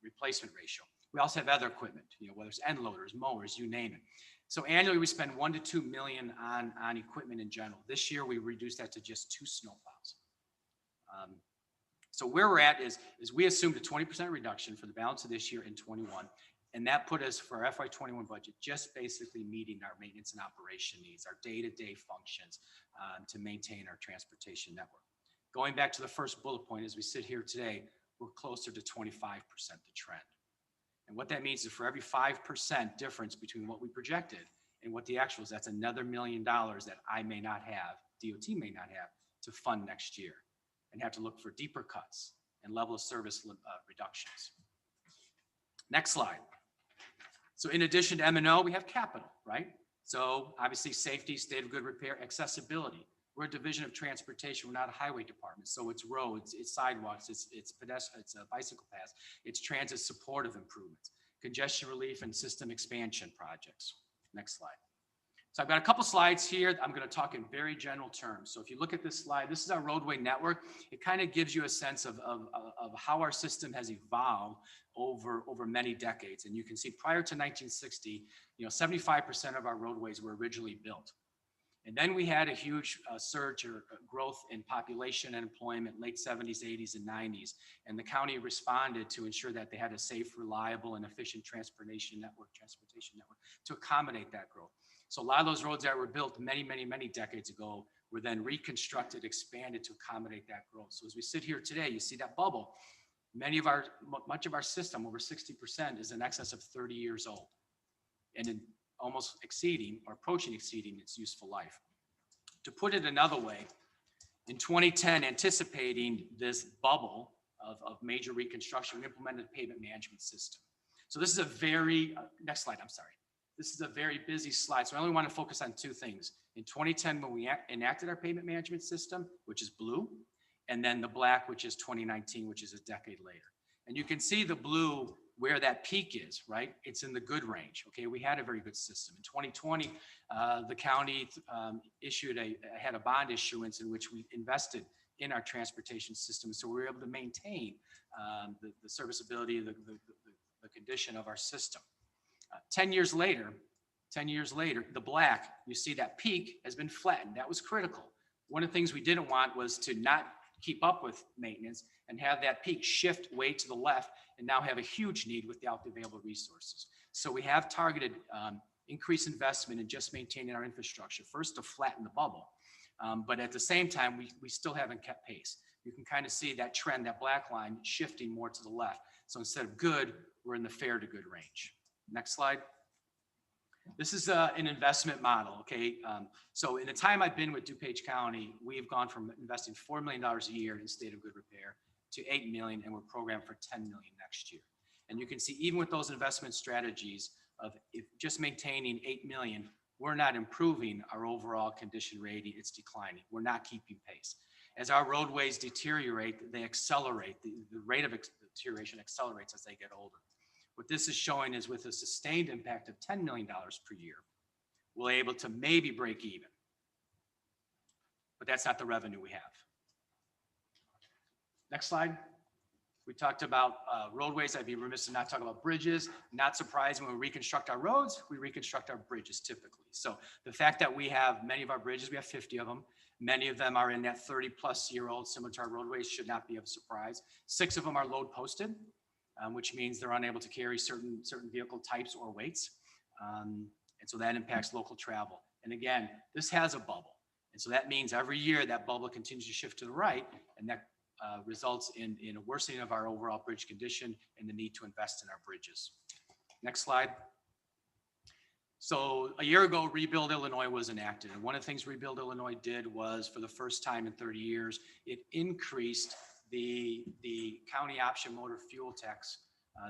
replacement ratio. We also have other equipment, whether it's end loaders, mowers, you name it. So annually we spend 1 to 2 million on equipment in general. This year we reduced that to just 2 snowplows. So where we're at is we assumed a 20% reduction for the balance of this year in 21. And that put us for our FY21 budget, just basically meeting our maintenance and operation needs, our day-to-day functions to maintain our transportation network. Going back to the first bullet point, as we sit here today, we're closer to 25% the trend. And what that means is for every 5% difference between what we projected and what the actual is, that's another $1 million that I may not have, DOT may not have, to fund next year and have to look for deeper cuts and level of service reductions. Next slide. So in addition to M&O, we have capital, right? So obviously safety, state of good repair, accessibility. We're a division of transportation. We're not a highway department. So it's roads, it's sidewalks, it's pedestrian, it's bicycle paths, it's transit supportive improvements, congestion relief and system expansion projects. Next slide. So I've got a couple slides here. I'm going to talk in very general terms. So if you look at this slide, this is our roadway network. It kind of gives you a sense of how our system has evolved over many decades. And you can see prior to 1960, 75% of our roadways were originally built. And then we had a huge surge or growth in population and employment, late 70s, 80s, and 90s. And the county responded to ensure that they had a safe, reliable, and efficient transportation network to accommodate that growth. So a lot of those roads that were built many, many, many decades ago were then reconstructed, expanded to accommodate that growth. So as we sit here today, you see that bubble. Much of our system, over 60%, is in excess of 30 years old. And in almost exceeding or approaching exceeding its useful life. To put it another way, in 2010, anticipating this bubble of major reconstruction, we implemented a pavement management system. So this is a very, next slide, I'm sorry. This is a very busy slide, so I only want to focus on 2 things. In 2010, when we enacted our pavement management system, which is blue, and then the black, which is 2019, which is a decade later. And you can see the blue where that peak is, right? It's in the good range. Okay, we had a very good system. In 2020, the county had a bond issuance in which we invested in our transportation system. So we were able to maintain the serviceability, the condition of our system. 10 years later, the black, you see that peak has been flattened. That was critical. One of the things we didn't want was to not keep up with maintenance and have that peak shift way to the left and now have a huge need without the available resources. So we have targeted increased investment in just maintaining our infrastructure, first to flatten the bubble, but at the same time, we still haven't kept pace. You can kind of see that trend, that black line shifting more to the left. So instead of good, we're in the fair to good range. Next slide. This is an investment model, okay? So in the time I've been with DuPage County, we've gone from investing $4 million a year in state of good repair to 8 million, and we're programmed for 10 million next year. And you can see even with those investment strategies of if just maintaining 8 million, we're not improving our overall condition rating, it's declining. We're not keeping pace. As our roadways deteriorate, they accelerate. The rate of deterioration accelerates as they get older. What this is showing is with a sustained impact of $10 million per year, we're able to maybe break even. But that's not the revenue we have. Next slide. We talked about roadways. I'd be remiss to not talk about bridges. Not surprising, when we reconstruct our roads, we reconstruct our bridges typically. So the fact that we have many of our bridges, we have 50 of them. Many of them are in that 30-plus-year-old, similar to our roadways, should not be of a surprise. 6 of them are load posted, which means they're unable to carry certain vehicle types or weights. And so that impacts local travel. And again, this has a bubble. And so that means every year that bubble continues to shift to the right, and that results in a worsening of our overall bridge condition and the need to invest in our bridges. Next slide. So a year ago, Rebuild Illinois was enacted. And one of the things Rebuild Illinois did was, for the first time in 30 years, it increased the county option motor fuel tax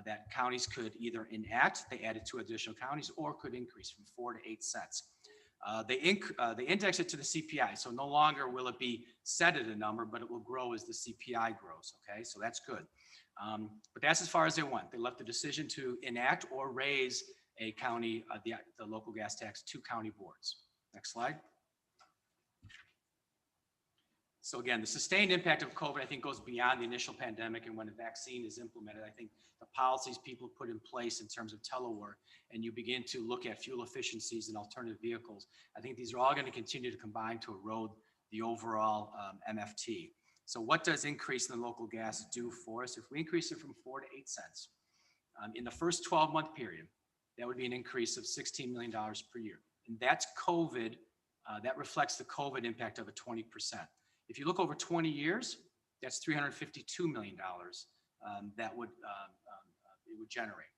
that counties could either enact, they added 2 additional counties, or could increase from 4 to 8 cents. They index it to the CPI. So no longer will it be set at a number, but it will grow as the CPI grows. Okay, so that's good. But that's as far as they went. They left the decision to enact or raise a county, the local gas tax to county boards. Next slide. So again, the sustained impact of COVID, I think, goes beyond the initial pandemic. And when a vaccine is implemented, I think the policies people put in place in terms of telework, and you begin to look at fuel efficiencies and alternative vehicles, I think these are all going to continue to combine to erode the overall MFT. So what does increase in the local gas do for us? If we increase it from 4 to 8 cents, in the first 12-month period, that would be an increase of $16 million per year. And that's COVID. That reflects the COVID impact of a 20%. If you look over 20 years, that's $352 million that it would generate.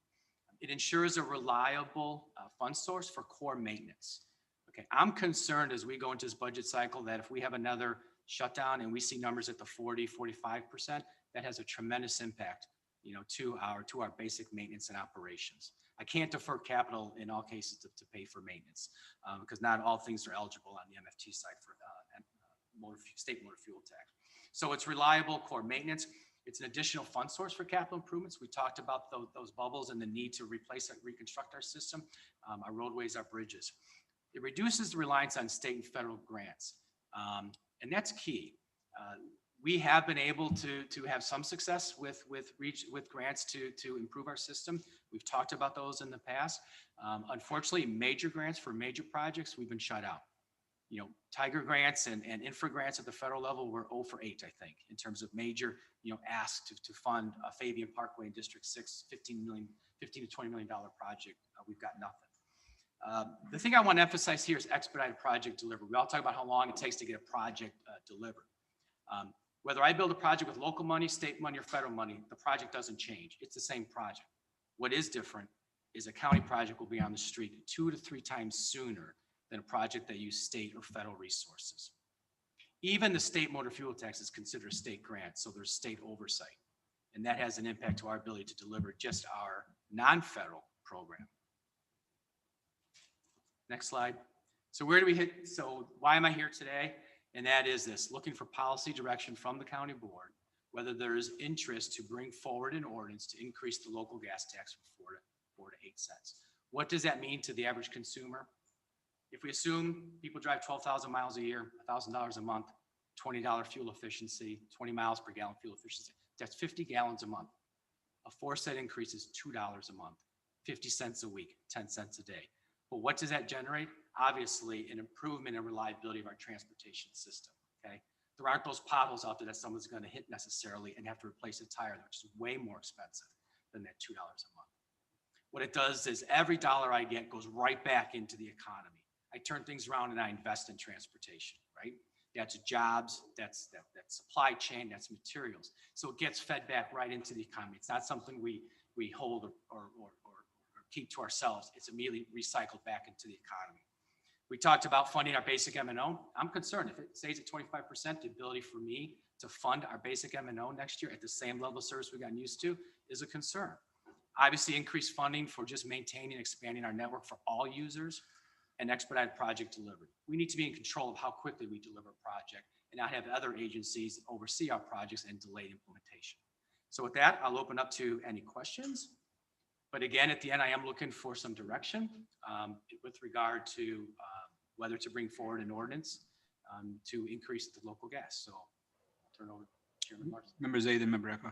It ensures a reliable fund source for core maintenance. Okay, I'm concerned as we go into this budget cycle that if we have another shutdown and we see numbers at the 40, 45%, that has a tremendous impact, to our basic maintenance and operations. I can't defer capital in all cases to pay for maintenance because not all things are eligible on the MFT side for state motor fuel tax. So it's reliable core maintenance. It's an additional fund source for capital improvements. We talked about those bubbles and the need to replace and reconstruct our system, our roadways, our bridges. It reduces the reliance on state and federal grants. And that's key. We have been able to have some success with grants to improve our system. We've talked about those in the past. Unfortunately, major grants for major projects, we've been shut out. Tiger grants and infra grants at the federal level were 0 for 8, I think, in terms of major, asks to fund a Fabian Parkway in District 6, $15 to $20 million project. We've got nothing. The thing I want to emphasize here is expedited project delivery. We all talk about how long it takes to get a project delivered. Whether I build a project with local money, state money, or federal money, the project doesn't change. It's the same project. What is different is a county project will be on the street 2 to 3 times sooner than a project that use state or federal resources. Even the state motor fuel tax is considered a state grant, so there's state oversight. And that has an impact to our ability to deliver just our non-federal program. Next slide. So where do we hit? So why am I here today? And that is this, looking for policy direction from the county board, whether there is interest to bring forward an ordinance to increase the local gas tax from 4 to 8 cents. What does that mean to the average consumer? If we assume people drive 12,000 miles a year, $1,000 a month, $20 fuel efficiency, 20 miles per gallon fuel efficiency, that's 50 gallons a month. A 4-cent increase is $2 a month, 50 cents a week, 10 cents a day. But what does that generate? Obviously, an improvement in reliability of our transportation system, okay? There aren't those potholes out there that someone's gonna hit necessarily and have to replace a tire, which is way more expensive than that $2 a month. What it does is every dollar I get goes right back into the economy. I turn things around and I invest in transportation, right? That's jobs, that's supply chain, that's materials. So it gets fed back right into the economy. It's not something we hold or keep to ourselves. It's immediately recycled back into the economy. We talked about funding our basic M&O. I'm concerned if it stays at 25%, the ability for me to fund our basic M&O next year at the same level of service we've gotten used to is a concern. Obviously, increased funding for just maintaining and expanding our network for all users and expedited project delivery. We need to be in control of how quickly we deliver a project and not have other agencies oversee our projects and delay implementation. So with that, I'll open up to any questions. But again, at the end, I am looking for some direction with regard to whether to bring forward an ordinance to increase the local gas. So I'll turn over to Chairman Martin. Member Zay, then Member Echo.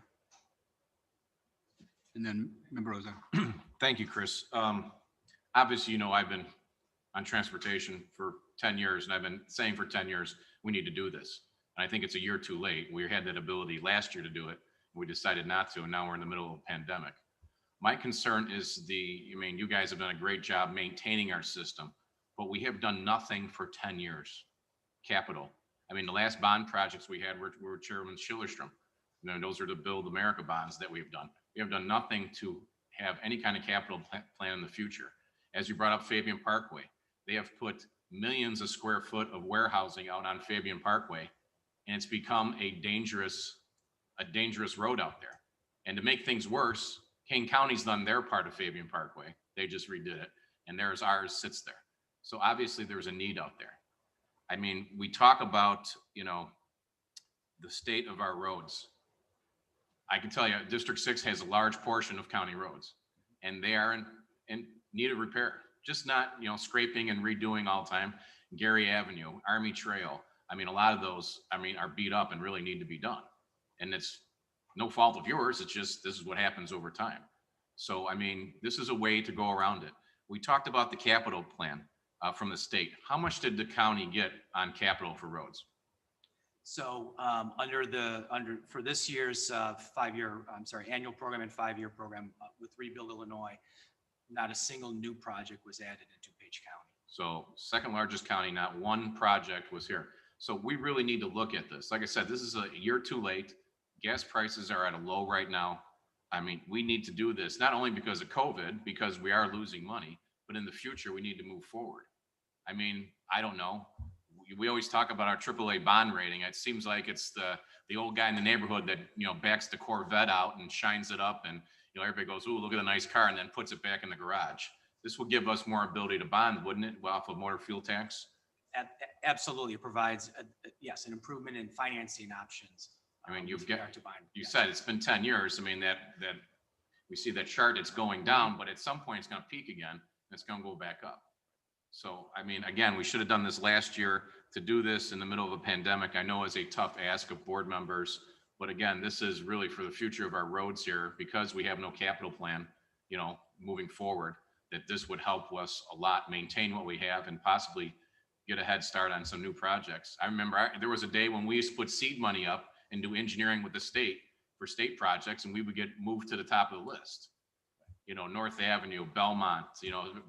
And then Member Rosa. Thank you, Chris. Obviously, you know, I've been on transportation for 10 years, and I've been saying for 10 years, we need to do this. And I think it's a year too late. We had that ability last year to do it. We decided not to, and now we're in the middle of a pandemic. My concern is you guys have done a great job maintaining our system, but we have done nothing for 10 years. Capital. I mean, the last bond projects we had were Chairman Schillerstrom. You know, those are the Build America bonds that we've done. We have done nothing to have any kind of capital plan in the future. As you brought up Fabian Parkway, they have put millions of square foot of warehousing out on Fabian Parkway, and it's become a dangerous road out there. And to make things worse, Kane County's done their part of Fabian Parkway. They just redid it, and ours sits there. So obviously there's a need out there. I mean, we talk about, you know, the state of our roads. I can tell you, District 6 has a large portion of county roads, and they are in need of repair. Just not, you know, scraping and redoing all the time. Gary Avenue, Army Trail. I mean, a lot of those, are beat up and really need to be done. And it's no fault of yours. It's just, this is what happens over time. So, this is a way to go around it. We talked about the capital plan from the state. How much did the county get on capital for roads? So for this year's annual program and 5-year program with Rebuild Illinois, not a single new project was added in DuPage County. So second largest county, not one project was here. So we really need to look at this. Like I said, this is a year too late. Gas prices are at a low right now. We need to do this, not only because of COVID, because we are losing money, but in the future, we need to move forward. I don't know. We always talk about our AAA bond rating. It seems like it's the old guy in the neighborhood that, backs the Corvette out and shines it up, and, everybody goes, ooh, look at the nice car, and then puts it back in the garage. This will give us more ability to bond, wouldn't it, off of motor fuel tax? Absolutely. It provides, an improvement in financing options. You said it's been 10 years. That we see that chart, it's going down, but at some point it's going to peak again. It's going to go back up. So, again, we should have done this last year. To do this in the middle of a pandemic, I know is a tough ask of board members, but again, this is really for the future of our roads here, because we have no capital plan, moving forward, that this would help us a lot maintain what we have and possibly get a head start on some new projects. I remember there was a day when we used to put seed money up and do engineering with the state for state projects, and we would get moved to the top of the list. North Avenue, Belmont,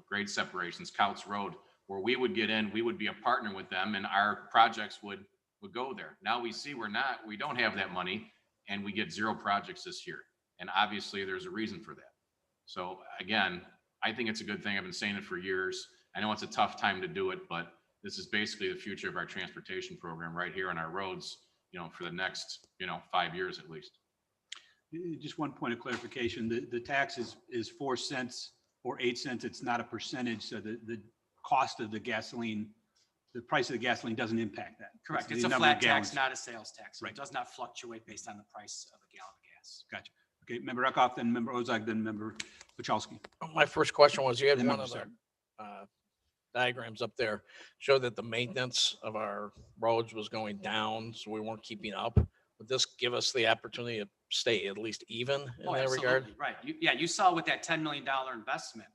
grade separations, Couts Road, where we would get in, we would be a partner with them, and our projects would go there. Now we see we don't have that money, and we get 0 projects this year. And obviously there's a reason for that. So again, I think it's a good thing. I've been saying it for years. I know it's a tough time to do it, but this is basically the future of our transportation program right here on our roads, for the next, 5 years at least. Just one point of clarification, the tax is 4 cents or 8 cents. It's not a percentage. So the cost of the gasoline, the price of the gasoline doesn't impact that. Correct. It's It's the a number of flat tax, gallons. not a sales tax. So Right. It does not fluctuate based on the price of a gallon of gas. Gotcha. Okay, Member Eckhoff, then Member Ozak, then Member Pachowski. My first question was, you had Then one Member of the diagrams up there, showed that the maintenance of our roads was going down, so we weren't keeping up. Would this give us the opportunity to stay at least even in that regard? Absolutely. Right. You saw with that $10 million investment,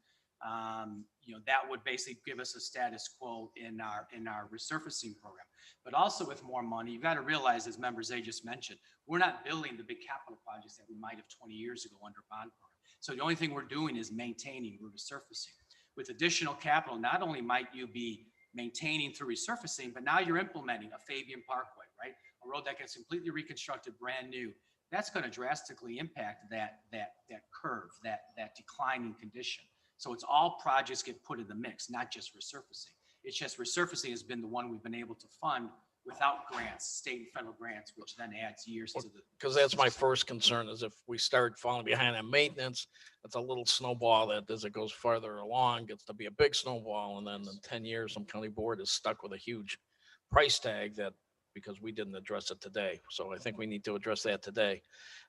that would basically give us a status quo in our resurfacing program. But also with more money, you've got to realize, as Member Zay just mentioned, we're not building the big capital projects that we might have 20 years ago under bond program. So the only thing we're doing is maintaining, we're resurfacing. With additional capital, not only might you be maintaining through resurfacing, but now you're implementing a Fabian Parkway, right? A road that gets completely reconstructed, brand new. That's going to drastically impact that curve, that declining condition. So it's all projects get put in the mix, not just resurfacing. It's just resurfacing has been the one we've been able to fund without grants, state and federal grants, which then adds years to the. Because that's my first concern is if we start falling behind on maintenance, it's a little snowball that as it goes farther along, gets to be a big snowball. And then in 10 years, some county board is stuck with a huge price tag that because we didn't address it today. So I think we need to address that today.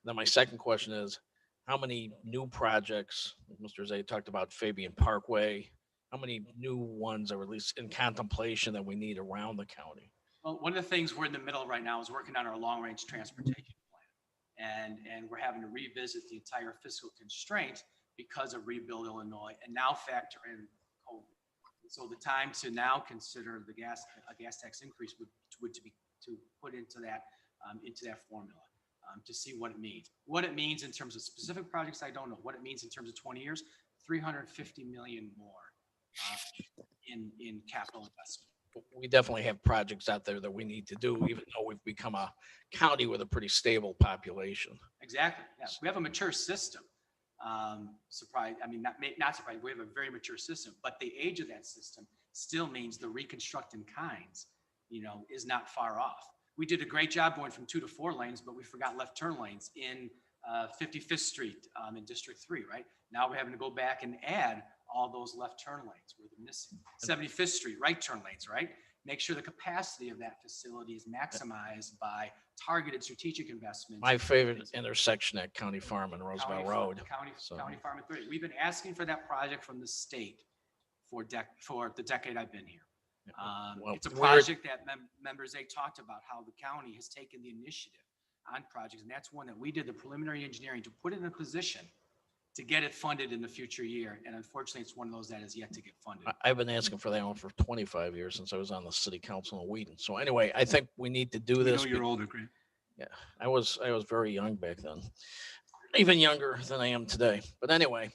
Then my second question is, how many new projects, Mr. Zay talked about Fabian Parkway, how many new ones are at least in contemplation that we need around the county? Well, one of the things we're in the middle of right now is working on our long-range transportation plan. And we're having to revisit the entire fiscal constraint because of Rebuild Illinois and now factor in COVID. So the time to now consider a gas tax increase would be to put into that formula to see what it means. What it means in terms of specific projects, I don't know. What it means in terms of 20 years, 350 million more in capital investment. We definitely have projects out there that we need to do, even though we've become a county with a pretty stable population. Exactly. Yes, we have a mature system. Surprise. I mean, not surprised. We have a very mature system, but the age of that system still means the reconstructing kinds, is not far off. We did a great job going from 2 to 4 lanes, but we forgot left turn lanes in 55th Street in District 3, right? Now we're having to go back and add all those left turn lanes where they're missing. 75th Street, right turn lanes, right? Make sure the capacity of that facility is maximized by targeted strategic investments. My favorite intersection at County Farm and Roosevelt Road. County Farm and 30. We've been asking for that project from the state for the decade I've been here. Well, it's a project that members, they talked about how the county has taken the initiative on projects. And that's one that we did the preliminary engineering to put it in a position to get it funded in the future year. And unfortunately, it's one of those that is yet to get funded. I've been asking for that one for 25 years since I was on the city council in Wheaton. So anyway, I think we need to do this. You're older, Grant. Yeah, I was very young back then, even younger than I am today. But anyway,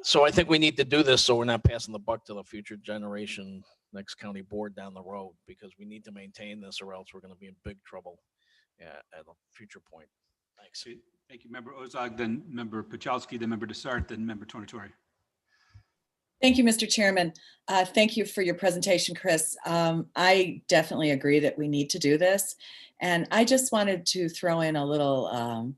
so I think we need to do this so we're not passing the buck to the future generation, next county board down the road, because we need to maintain this or else we're going to be in big trouble at a future point. Thanks. Thank you, Member Ozog, then Member Pachowski, then Member Desart, then Member Tornatore. Thank you, Mr. Chairman. Thank you for your presentation, Chris. I definitely agree that we need to do this. And I just wanted to throw in a little,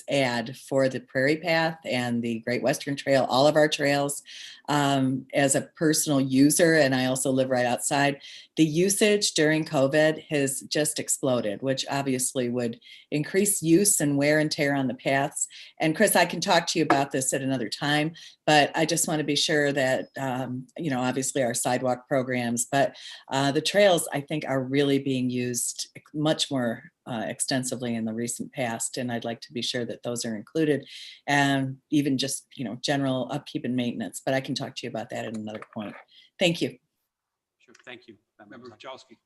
ad for the Prairie Path and the Great Western Trail, all of our trails. As a personal user, and I also live right outside, the usage during COVID has just exploded, which obviously would increase use and wear and tear on the paths. And Chris, I can talk to you about this at another time, but I just want to be sure that, obviously our sidewalk programs, but the trails, I think, are really being used much more extensively in the recent past. And I'd like to be sure that those are included and even just, general upkeep and maintenance, but I can talk to you about that at another point. Thank you. Sure. Thank you. Member Pachowski.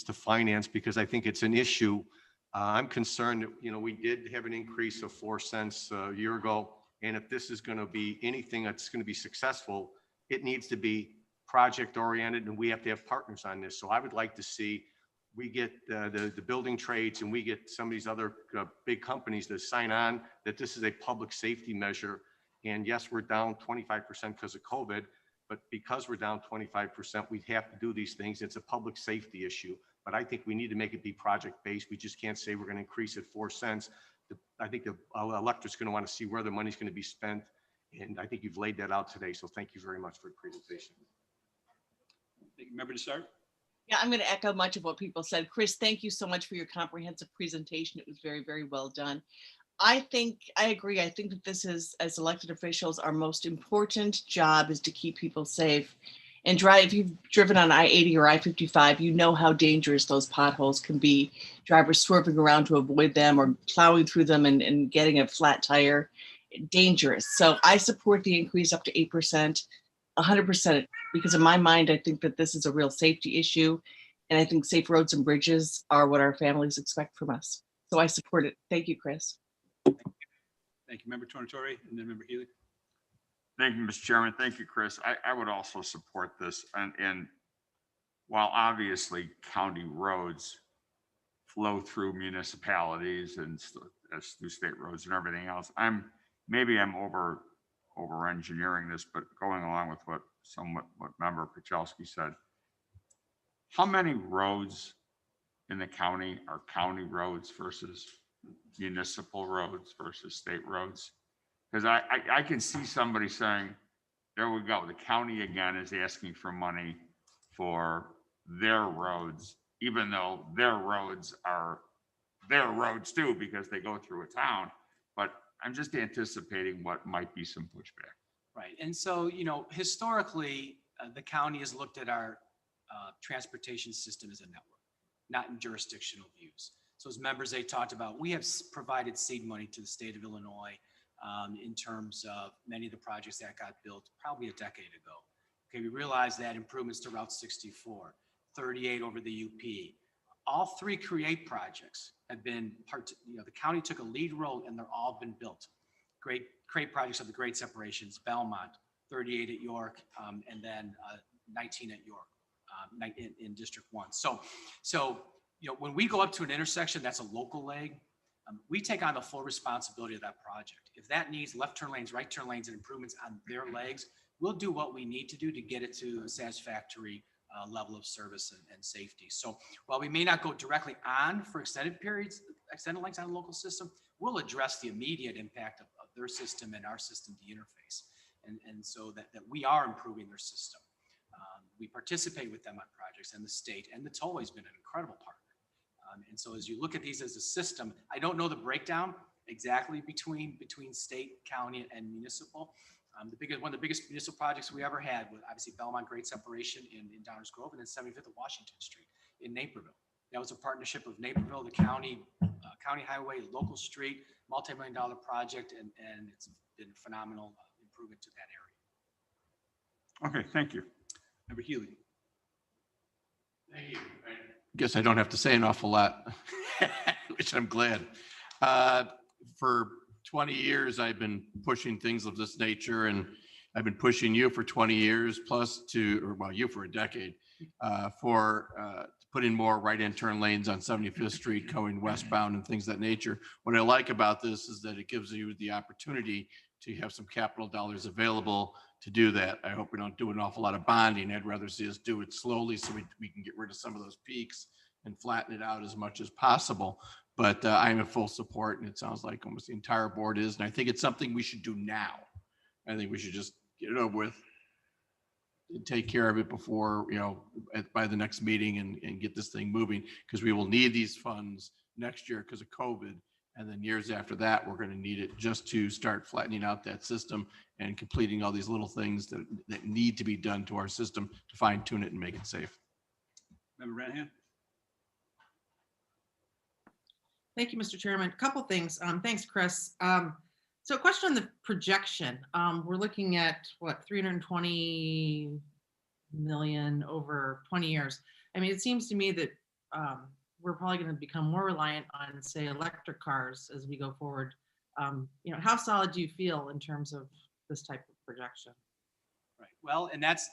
To finance, because I think it's an issue. I'm concerned that, we did have an increase of 4 cents a year ago. And if this is going to be anything that's going to be successful, it needs to be project oriented and we have to have partners on this. So I would like to see we get the building trades and we get some of these other big companies to sign on that this is a public safety measure. And yes, we're down 25% because of COVID, but because we're down 25%, we have to do these things. It's a public safety issue, but I think we need to make it be project-based. We just can't say we're going to increase it 4 cents. I think the electorate's going to want to see where the money's going to be spent. And I think you've laid that out today. So thank you very much for the presentation. Thank you, Member Desart. Yeah, I'm going to echo much of what people said. Chris, thank you so much for your comprehensive presentation. It was very, very well done. I agree. I think that this is, as elected officials, our most important job is to keep people safe and drive. If you've driven on I-80 or I-55, you know how dangerous those potholes can be. Drivers swerving around to avoid them or plowing through them and getting a flat tire, dangerous. So I support the increase up to 8%, 100%, because in my mind, I think that this is a real safety issue. And I think safe roads and bridges are what our families expect from us. So I support it. Thank you, Chris. Thank you, Member Tornatore, and then Member Healy. Thank you, Mr. Chairman. Thank you, Chris. I would also support this. And while obviously county roads flow through municipalities and as through state roads and everything else, I'm maybe I'm over engineering this, but going along with what member Pachelski said, how many roads in the county are county roads versus municipal roads versus state roads? Because I can see somebody saying, there we go, the county again is asking for money for their roads, even though their roads are their roads too, because they go through a town. But I'm just anticipating what might be some pushback. Right. And so, historically, the county has looked at our transportation system as a network, not in jurisdictional views. So as members, they talked about, we have provided seed money to the state of Illinois in terms of many of the projects that got built probably a decade ago. Okay, we realized that improvements to Route 64, 38 over the UP, all three CREATE projects have been the county took a lead role and they're all been built. Great CREATE projects of the great separations, Belmont, 38 at York, and then 19 at York in District 1. So when we go up to an intersection, that's a local leg. We take on the full responsibility of that project. If that needs left turn lanes, right turn lanes, and improvements on their legs, we'll do what we need to do to get it to a satisfactory level of service and safety. So while we may not go directly on for extended periods, extended lengths on a local system, we'll address the immediate impact of their system and our system to interface. And so that we are improving their system. We participate with them on projects, and the state and the tollway has been an incredible partner. And so as you look at these as a system, I don't know the breakdown exactly between state, county, and municipal. One of the biggest municipal projects we ever had was obviously Belmont Great Separation in Downers Grove, and then 75th of Washington Street in Naperville. That was a partnership of Naperville, the county highway, local street, multi-million-dollar project, and it's been a phenomenal improvement to that area. Okay, thank you. Member Healy. Thank you. I guess I don't have to say an awful lot, which I'm glad. For 20 years, I've been pushing things of this nature, and I've been pushing you for 20 years plus you for a decade to put in more right-hand turn lanes on 75th Street going westbound and things of that nature. What I like about this is that it gives you the opportunity to have some capital dollars available to do that. I hope we don't do an awful lot of bonding. I'd rather see us do it slowly so we can get rid of some of those peaks and flatten it out as much as possible. But I'm in full support, and it sounds like almost the entire board is. And I think it's something we should do now. I think we should just get it over with and take care of it before, by the next meeting and get this thing moving, because we will need these funds next year because of COVID. And then years after that, we're going to need it just to start flattening out that system and completing all these little things that need to be done to our system to fine tune it and make it safe. Member Ranahan. Thank you, Mr. Chairman. A couple things. Thanks, Chris. So a question on the projection. We're looking at what, 320 million over 20 years. I mean, it seems to me that we're probably going to become more reliant on, say, electric cars as we go forward. How solid do you feel in terms of this type of projection? Right. Well, and that's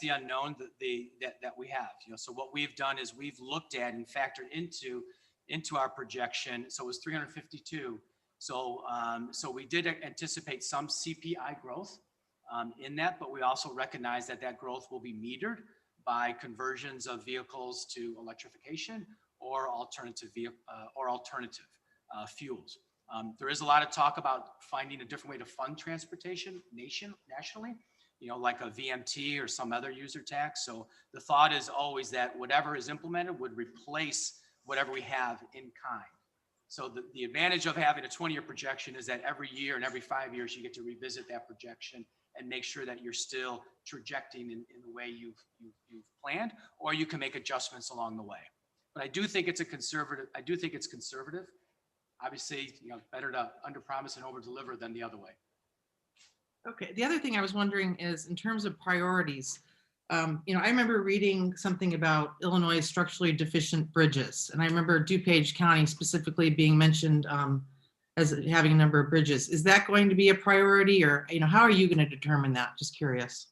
the unknown that we have. So what we've done is we've looked at and factored into our projection. So it was 352. So we did anticipate some CPI growth in that, but we also recognize that growth will be metered by conversions of vehicles to electrification or alternative fuels. There is a lot of talk about finding a different way to fund transportation nationally, like a VMT or some other user tax. So the thought is always that whatever is implemented would replace whatever we have in kind. So the advantage of having a 20-year projection is that every year and every 5 years, you get to revisit that projection and make sure that you're still trajecting in the way you've planned, or you can make adjustments along the way. But I do think it's conservative. Obviously, better to underpromise and overdeliver than the other way. Okay. The other thing I was wondering is in terms of priorities, I remember reading something about Illinois structurally deficient bridges. And I remember DuPage County specifically being mentioned as having a number of bridges. Is that going to be a priority, or, how are you going to determine that? Just curious.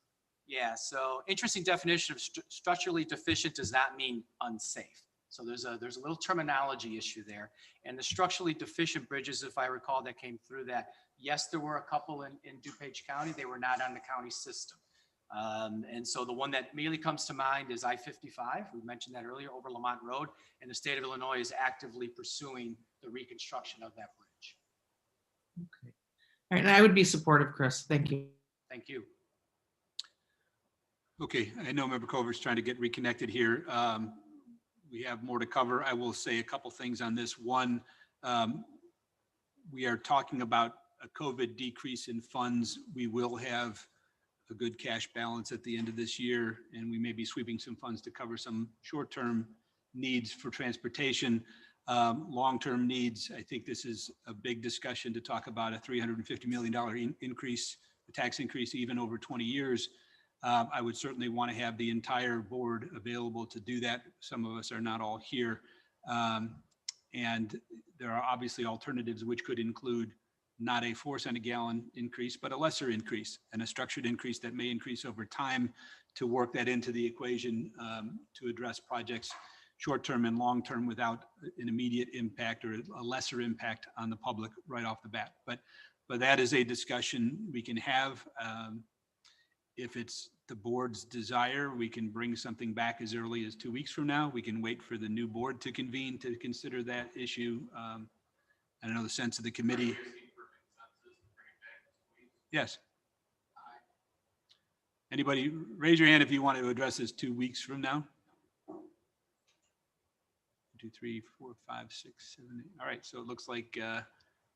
Yeah. So interesting definition of structurally deficient does not mean unsafe. So there's a little terminology issue there. And the structurally deficient bridges, if I recall, that came through that, yes, there were a couple in DuPage County. They were not on the county system. And so the one that immediately comes to mind is I-55. We mentioned that earlier, over Lamont Road, and the state of Illinois is actively pursuing the reconstruction of that bridge. Okay. All right, and I would be supportive, Chris. Thank you. Thank you. Okay, I know Member Culver's trying to get reconnected here. We have more to cover. I will say a couple things on this. One, we are talking about a COVID decrease in funds. We will have a good cash balance at the end of this year, and we may be sweeping some funds to cover some short-term needs for transportation. Long-term needs, I think this is a big discussion to talk about a $350 million increase, a tax increase even over 20 years. I would certainly want to have the entire board available to do that. Some of us are not all here. And there are obviously alternatives, which could include not a 4 cent a gallon increase, but a lesser increase and a structured increase that may increase over time to work that into the equation to address projects short-term and long-term without an immediate impact or a lesser impact on the public right off the bat. But that is a discussion we can have. If it's the board's desire, we can bring something back as early as 2 weeks from now. We can wait for the new board to convene to consider that issue. I don't know the sense of the committee. Yes. Anybody, raise your hand if you want to address this 2 weeks from now. 1, 2, 3, 4, 5, 6, 7, 8. All right, so it looks like the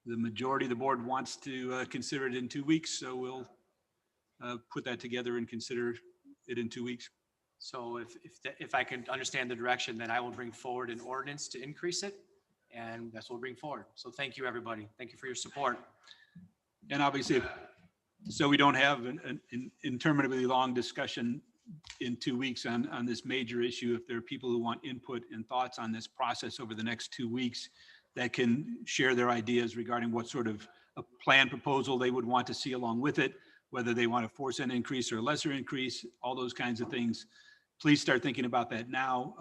majority of the board wants to consider it in 2 weeks. So we'll put that together and consider it in 2 weeks. So if I can understand the direction, then I will bring forward an ordinance to increase it, and that's what we'll bring forward. So thank you, everybody. Thank you for your support. And obviously, so we don't have an interminably long discussion in 2 weeks on this major issue. If there are people who want input and thoughts on this process over the next 2 weeks that can share their ideas regarding what sort of a plan proposal they would want to see along with it, whether they want a 4 cent increase or a lesser increase, all those kinds of things. Please start thinking about that now.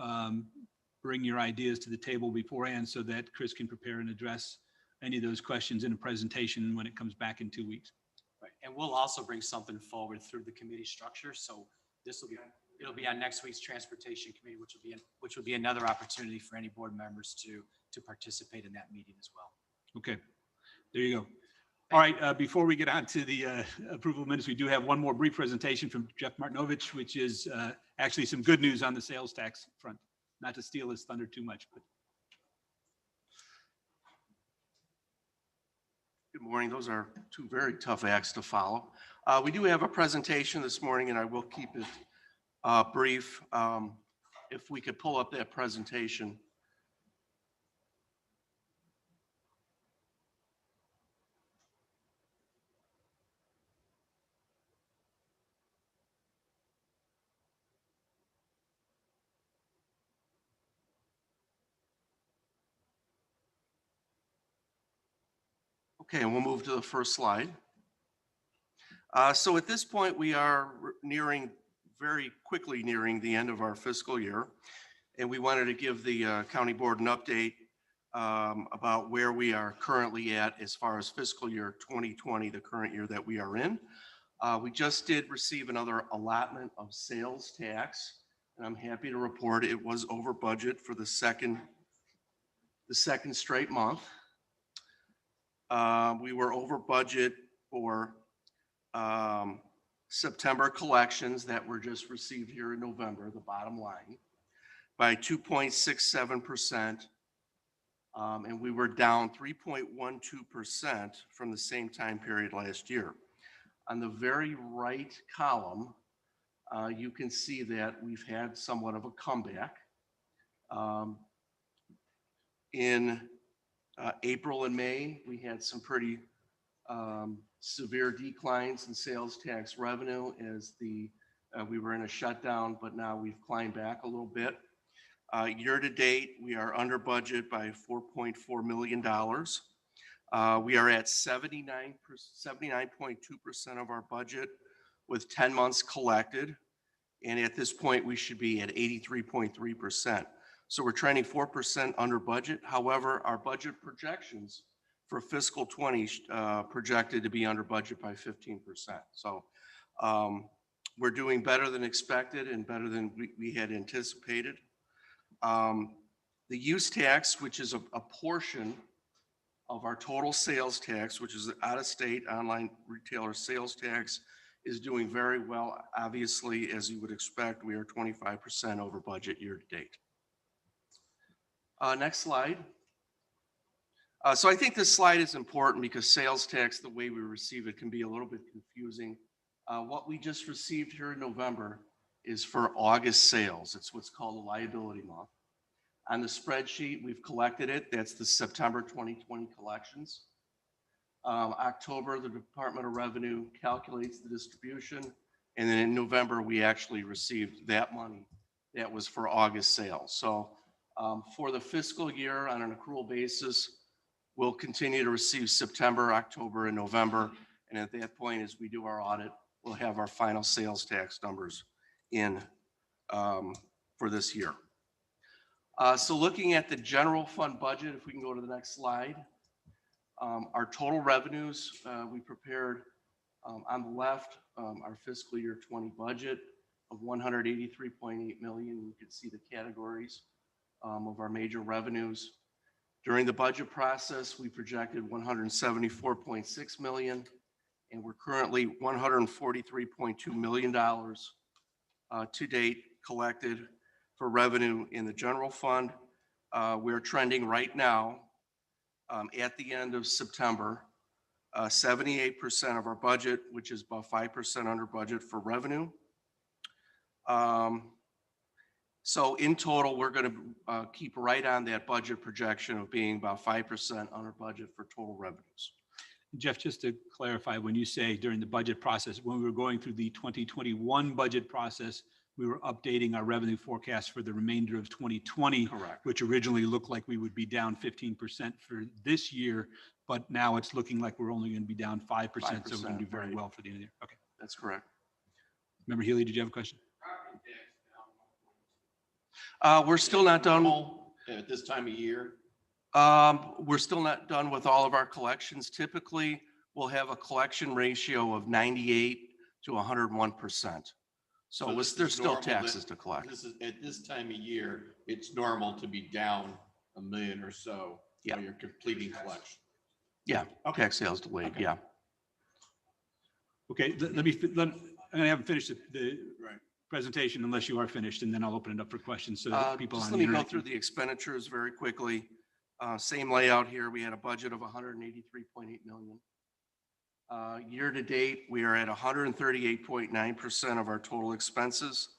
Bring your ideas to the table beforehand so that Chris can prepare and address any of those questions in a presentation when it comes back in 2 weeks. Right. And we'll also bring something forward through the committee structure. So it'll be on next week's transportation committee, which will be another opportunity for any board members to participate in that meeting as well. Okay, there you go. All right, before we get on to the approval of minutes, we do have one more brief presentation from Jeff Martinovich, which is actually some good news on the sales tax front. Not to steal his thunder too much, but. Good morning. Those are two very tough acts to follow. We do have a presentation this morning, and I will keep it brief. If we could pull up that presentation. Okay, and we'll move to the first slide. So at this point, we are very quickly nearing the end of our fiscal year. And we wanted to give the county board an update about where we are currently at as far as fiscal year 2020, the current year that we are in. We just did receive another allotment of sales tax, and I'm happy to report it was over budget for the second straight month. We were over budget for September collections that were just received here in November, the bottom line, by 2.67%. And we were down 3.12% from the same time period last year. On the very right column, you can see that we've had somewhat of a comeback. In April and May, we had some pretty severe declines in sales tax revenue as we were in a shutdown, but now we've climbed back a little bit. Year to date, we are under budget by $4.4 million. We are at 79.2% of our budget with 10 months collected. And at this point, we should be at 83.3%. So we're trending 4% under budget. However, our budget projections for fiscal 20 projected to be under budget by 15%. So we're doing better than expected and better than we had anticipated. The use tax, which is a portion of our total sales tax, which is out-of-state online retailer sales tax, is doing very well. Obviously, as you would expect, we are 25% over budget year to date. Next slide. So I think this slide is important because sales tax, the way we receive it, can be a little bit confusing. What we just received here in November is for August sales. It's what's called a liability month. On the spreadsheet, we've collected it. That's the September 2020 collections. October, the Department of Revenue calculates the distribution. And then in November, we actually received that money that was for August sales. So for the fiscal year on an accrual basis, we'll continue to receive September, October, and November. And at that point, as we do our audit, we'll have our final sales tax numbers in for this year. So looking at the general fund budget, if we can go to the next slide, our total revenues, we prepared on the left, our fiscal year 20 budget of $183.8 million. You can see the categories of our major revenues. During the budget process, we projected $174.6 million, and we're currently $143.2 million to date collected for revenue in the general fund. We're trending right now at the end of September, 78% of our budget, which is about 5% under budget for revenue. So in total, we're going to keep right on that budget projection of being about 5% under budget for total revenues. Jeff, just to clarify, when you say during the budget process, when we were going through the 2021 budget process, we were updating our revenue forecast for the remainder of 2020, Correct. which originally looked like we would be down 15% for this year, but now it's looking like we're only going to be down 5%, so we're going to do very right. well for the end of the year. Okay. That's correct. Member Healy, did you have a question? We're still not done. At this time of year? We're still not done with all of our collections. Typically, we'll have a collection ratio of 98 to 101%. So this there's is still normal taxes that- to collect. This is, at this time of year, it's normal to be down $1 million or so Yeah. while you're completing collection. Yeah, tax sales delayed, Okay. yeah. Okay, I haven't finished the Right. presentation unless you are finished, and then I'll open it up for questions so Uh, that people Just on let the me go internet. through the expenditures very quickly. Same layout here. We had a budget of $183.8 million. Year to date, we are at 138.9% of our total expenses.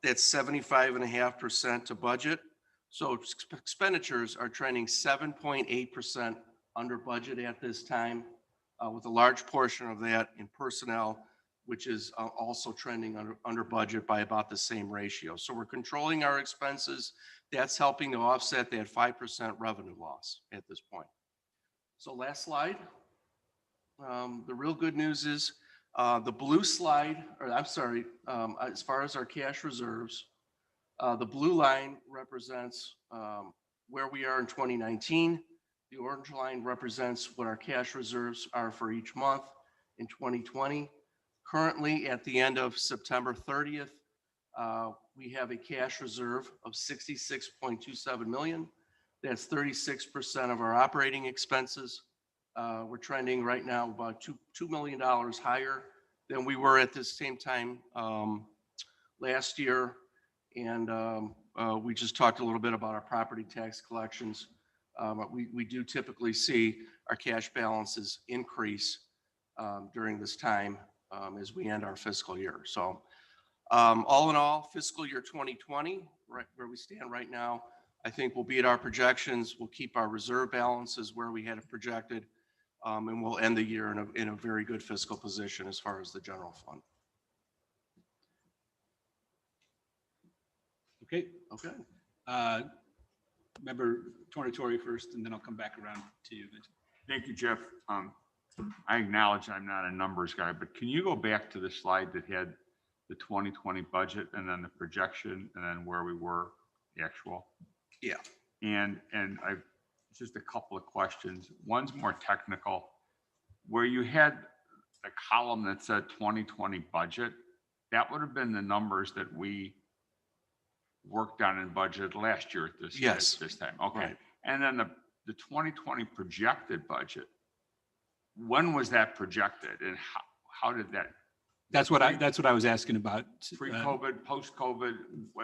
That's 75.5% to budget. So expenditures are trending 7.8% under budget at this time, with a large portion of that in personnel, which is also trending under budget by about the same ratio. So we're controlling our expenses. That's helping to offset that 5% revenue loss at this point. So last slide. The real good news is the blue slide, or I'm sorry, as far as our cash reserves, the blue line represents where we are in 2019. The orange line represents what our cash reserves are for each month in 2020. Currently, at the end of September 30th, we have a cash reserve of $66.27 million. That's 36% of our operating expenses. We're trending right now about $2 million higher than we were at this same time last year. And we just talked a little bit about our property tax collections. We do typically see our cash balances increase during this time as we end our fiscal year. So all in all, fiscal year 2020, right where we stand right now, I think we'll beat our projections. We'll keep our reserve balances where we had it projected, and we'll end the year in a very good fiscal position as far as the general fund. Okay. Okay. Member Tornatore first, and then I'll come back around to you. Thank you, Jeff. I acknowledge I'm not a numbers guy, but can you go back to the slide that had the 2020 budget and then the projection and then where we were, the actual? Yeah. And I've just a couple of questions. One's more technical. Where you had the column that said 2020 budget, that would have been the numbers that we worked on and budgeted last year at this, Yes. at this time. Okay. Right. And then the 2020 projected budget, when was that projected and how did that? That's what I was asking about. Pre-COVID, post-COVID?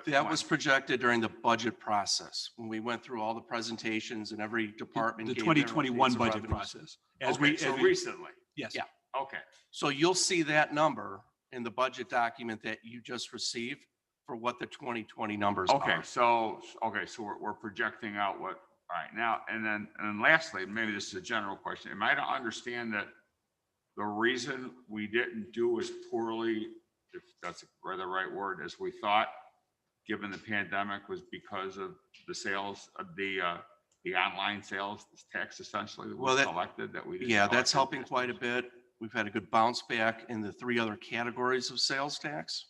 That was projected during the budget process, when we went through all the presentations and every department. The gave their 2021 updates of budget revenues. process. So recently? Yes. Yeah. Okay. So you'll see that number in the budget document that you just received for what the 2020 numbers Okay, are. so we're projecting out what, all right, now, and then lastly, maybe this is a general question. Am I to understand that the reason we didn't do as poorly, if that's the right word, as we thought, given the pandemic, was because of the sales of the online sales tax essentially that was collected that we didn't Yeah, that's collect? helping quite a bit. We've had a good bounce back in the 3 other categories of sales tax.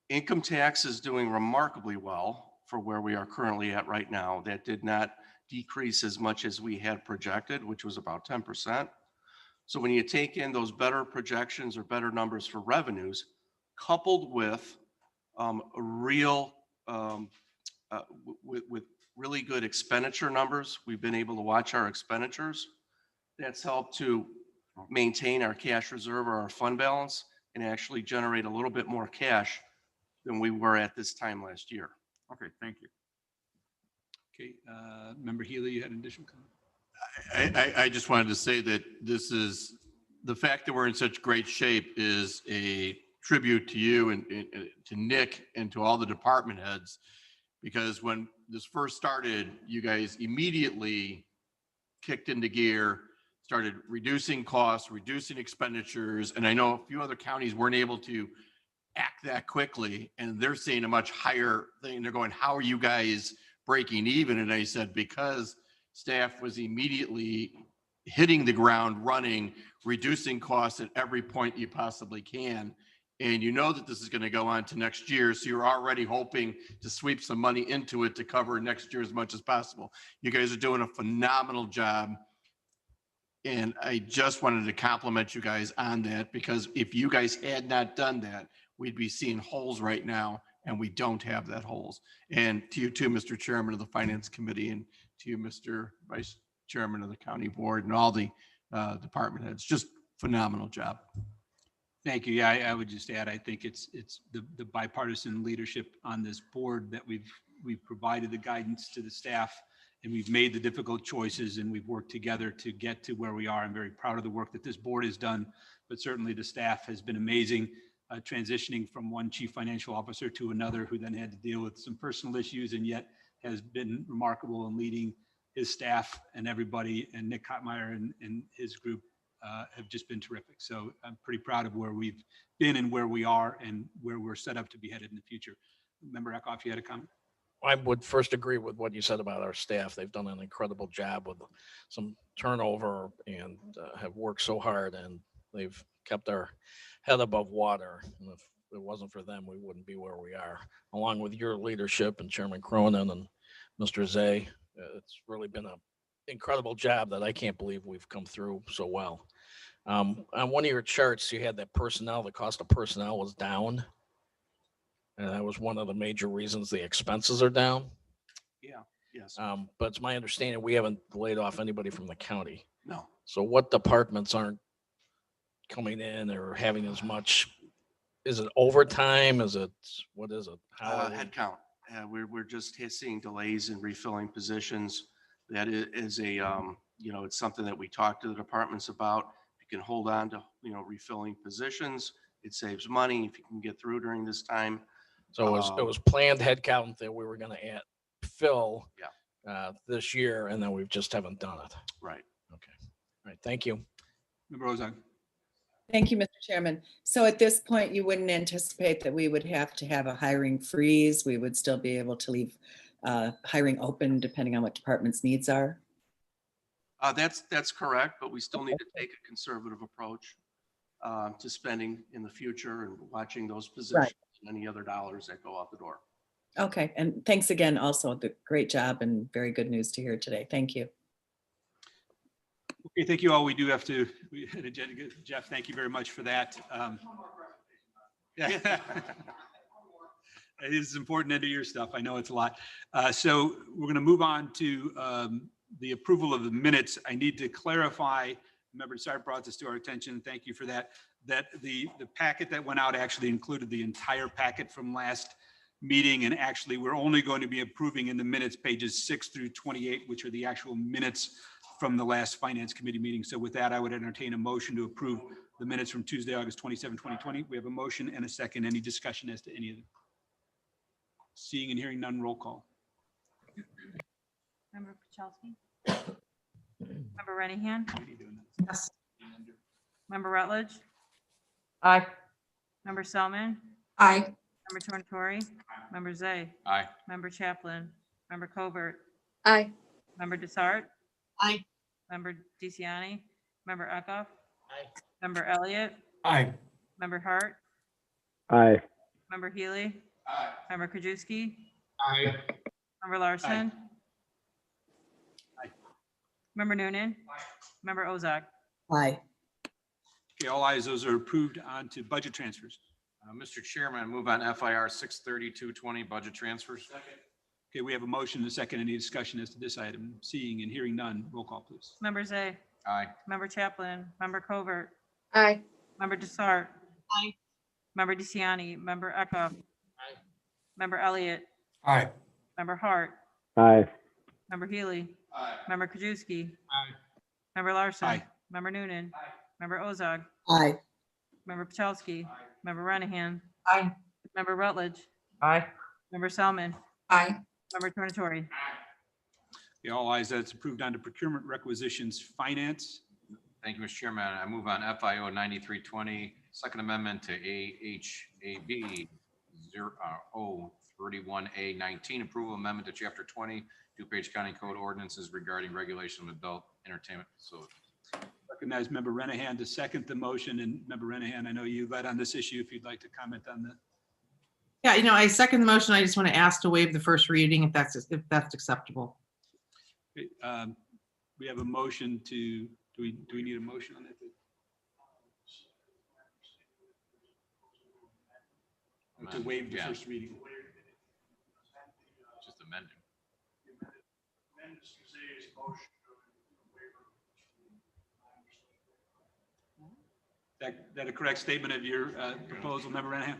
Income tax is doing remarkably well for where we are currently at right now. That did not decrease as much as we had projected, which was about 10%. So when you take in those better projections or better numbers for revenues, coupled with with really good expenditure numbers, we've been able to watch our expenditures. That's helped to maintain our cash reserve or our fund balance and actually generate a little bit more cash than we were at this time last year. Okay, thank you. Okay, Member Healy, you had an additional comment? I just wanted to say that this is, the fact that we're in such great shape is a tribute to you and to Nick and to all the department heads. Because when this first started, you guys immediately kicked into gear, started reducing costs, reducing expenditures. And I know a few other counties weren't able to act that quickly, and they're seeing a much higher thing. They're going, how are you guys breaking even? And I said, because staff was immediately hitting the ground running, reducing costs at every point you possibly can. And you know that this is going to go on to next year. So you're already hoping to sweep some money into it to cover next year as much as possible. You guys are doing a phenomenal job. And I just wanted to compliment you guys on that, because if you guys had not done that, we'd be seeing holes right now, and we don't have that holes. And to you too, Mr. Chairman of the Finance Committee, and to you, Mr. Vice Chairman of the County Board, and all the department heads, just phenomenal job. Thank you. Yeah, I would just add, I think it's the bipartisan leadership on this board that we've provided the guidance to the staff, and we've made the difficult choices, and we've worked together to get to where we are. I'm very proud of the work that this board has done, but certainly the staff has been amazing, transitioning from one chief financial officer to another, who then had to deal with some personal issues, and yet has been remarkable in leading his staff and everybody. And Nick Hotmeyer and his group have just been terrific. So I'm pretty proud of where we've been and where we are and where we're set up to be headed in the future. Member Eckhoff, you had a comment? I would first agree with what you said about our staff. They've done an incredible job with some turnover and have worked so hard, and they've kept our head above water. And if it wasn't for them, we wouldn't be where we are. Along with your leadership and Chairman Cronin and Mr. Zay, it's really been an incredible job that I can't believe we've come through so well. On one of your charts, you had that personnel, the cost of personnel was down. And that was one of the major reasons the expenses are down. Yeah, yes. But it's my understanding we haven't laid off anybody from the county. No. So what departments aren't coming in or having as much? Is it overtime? Is it, what is it? Head count. We're just seeing delays in refilling positions. That is a, it's something that we talk to the departments about. You can hold on to, refilling positions. It saves money if you can get through during this time. So it was planned head count that we were going to fill this year, and then we just haven't done it. Right. Okay. All right. Thank you. Member Ozog. Thank you, Mr. Chairman. So at this point, you wouldn't anticipate that we would have to have a hiring freeze. We would still be able to leave hiring open depending on what department's needs are? That's correct, but we still need to take a conservative approach to spending in the future and watching those positions and any other dollars that go out the door. Okay, and thanks again also. The great job and very good news to hear today. Thank you. Okay, thank you all. We do have to, Jeff, thank you very much for that. Yeah. It is important end of year stuff. I know it's a lot. So we're going to move on to the approval of the minutes. I need to clarify, Member Sarp brought this to our attention. Thank you for that. That the packet that went out actually included the entire packet from last meeting. And actually, we're only going to be approving in the minutes pages 6 through 28, which are the actual minutes from the last Finance Committee meeting. So with that, I would entertain a motion to approve the minutes from Tuesday, August 27, 2020. We have a motion and a second. Any discussion as to any of them? Seeing and hearing none, roll call. Member Pachowski? Member Renahan? Yes. Member Rutledge? Aye. Member Selman? Aye. Member Tornatori? Member Zay? Aye. Member Chaplin? Member Covert? Aye. Member Desart? Aye. Member DeCiani? Member Eckhoff? Aye. Member Elliott? Aye. Member Hart? Aye. Member Healy? Aye. Member Krajewski? Aye. Member Larson? Aye. Member Noonan? Member Ozak? Aye. Okay, all ayes, those are approved. On to budget transfers. Mr. Chairman, I move on FIR 63220 budget transfers. Okay, we have a motion and a second. Any discussion as to this item? Seeing and hearing none, roll call, please. Member Zay? Aye. Member Chaplin? Member Covert? Aye. Member Desart? Aye. Member DeCiani? Member Eckhoff? Aye. Member Elliott? Aye. Member Hart? Aye. Member Healy? Aye. Member Krajewski? Aye. Member Larson? Aye. Member Noonan? Member Ozog? Aye. Member Pachowski? Member Renahan? Aye. Member Rutledge? Aye. Member Selman? Aye. Member Tornatori? Okay, all ayes, that's approved. On to procurement requisitions, finance. Thank you, Mr. Chairman. I move on FIO 9320, Second Amendment to AHAB 031A19, approval amendment to Chapter 20, DuPage County Code ordinances regarding regulation of adult entertainment facilities. Recognize Member Renahan to second the motion. And Member Renahan, I know you led on this issue. If you'd like to comment on the. Yeah, I second the motion. I just want to ask to waive the first reading if that's acceptable. Okay, we have a motion to, do we need a motion on that? To waive the Yeah. first reading. Just amending. That a correct statement of your proposal, Member Renahan?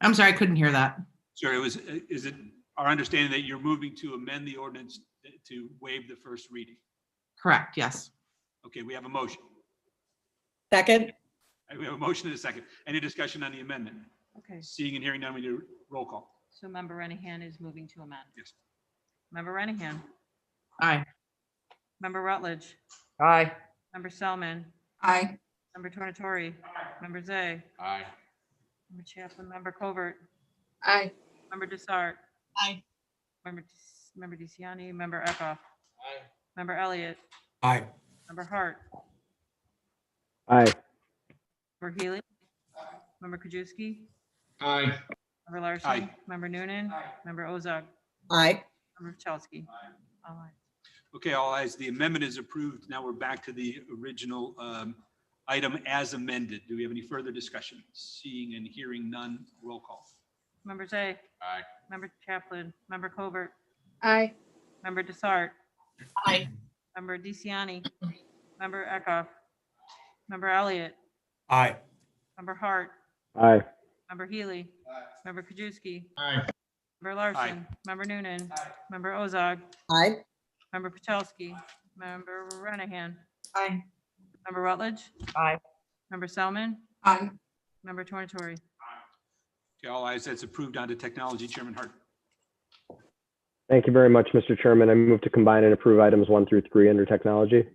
I'm sorry, I couldn't hear that. Sorry, is it our understanding that you're moving to amend the ordinance to waive the first reading? Correct, yes. Okay, we have a motion. Second? We have a motion and a second. Any discussion on the amendment? Okay, Seeing and hearing none, we do roll call. so Member Renahan is moving to amend. Yes. Member Renahan? Aye. Member Rutledge? Aye. Member Selman? Aye. Member Tornatori? Member Zay? Aye. Member Chaplin? Member Covert? Aye. Member Desart? Aye. Member DeCiani? Member Eckhoff? Aye. Member Elliott? Aye. Member Hart? Aye. Member Healy? Member Krajewski? Aye. Member Larson? Aye. Member Noonan? Member Ozog? Aye. Member Pachowski? All ayes. Okay, all ayes. The amendment is approved. Now we're back to the original item as amended. Do we have any further discussion? Seeing and hearing none, roll call. Member Zay? Aye. Member Chaplin? Member Covert? Aye. Member Desart? Aye. Member DeCiani? Member Eckhoff? Member Elliott? Aye. Member Hart? Aye. Member Healy? Member Krajewski? Aye. Member Larson? Member Noonan? Member Ozog? Aye. Member Pachowski? Member Renahan? Aye. Member Rutledge? Aye. Member Selman? Aye. Member Tornatori? Okay, all ayes. That's approved. On to technology, Chairman Hart. Thank you very much, Mr. Chairman. I move to combine and approve items 1 through 3 under technology.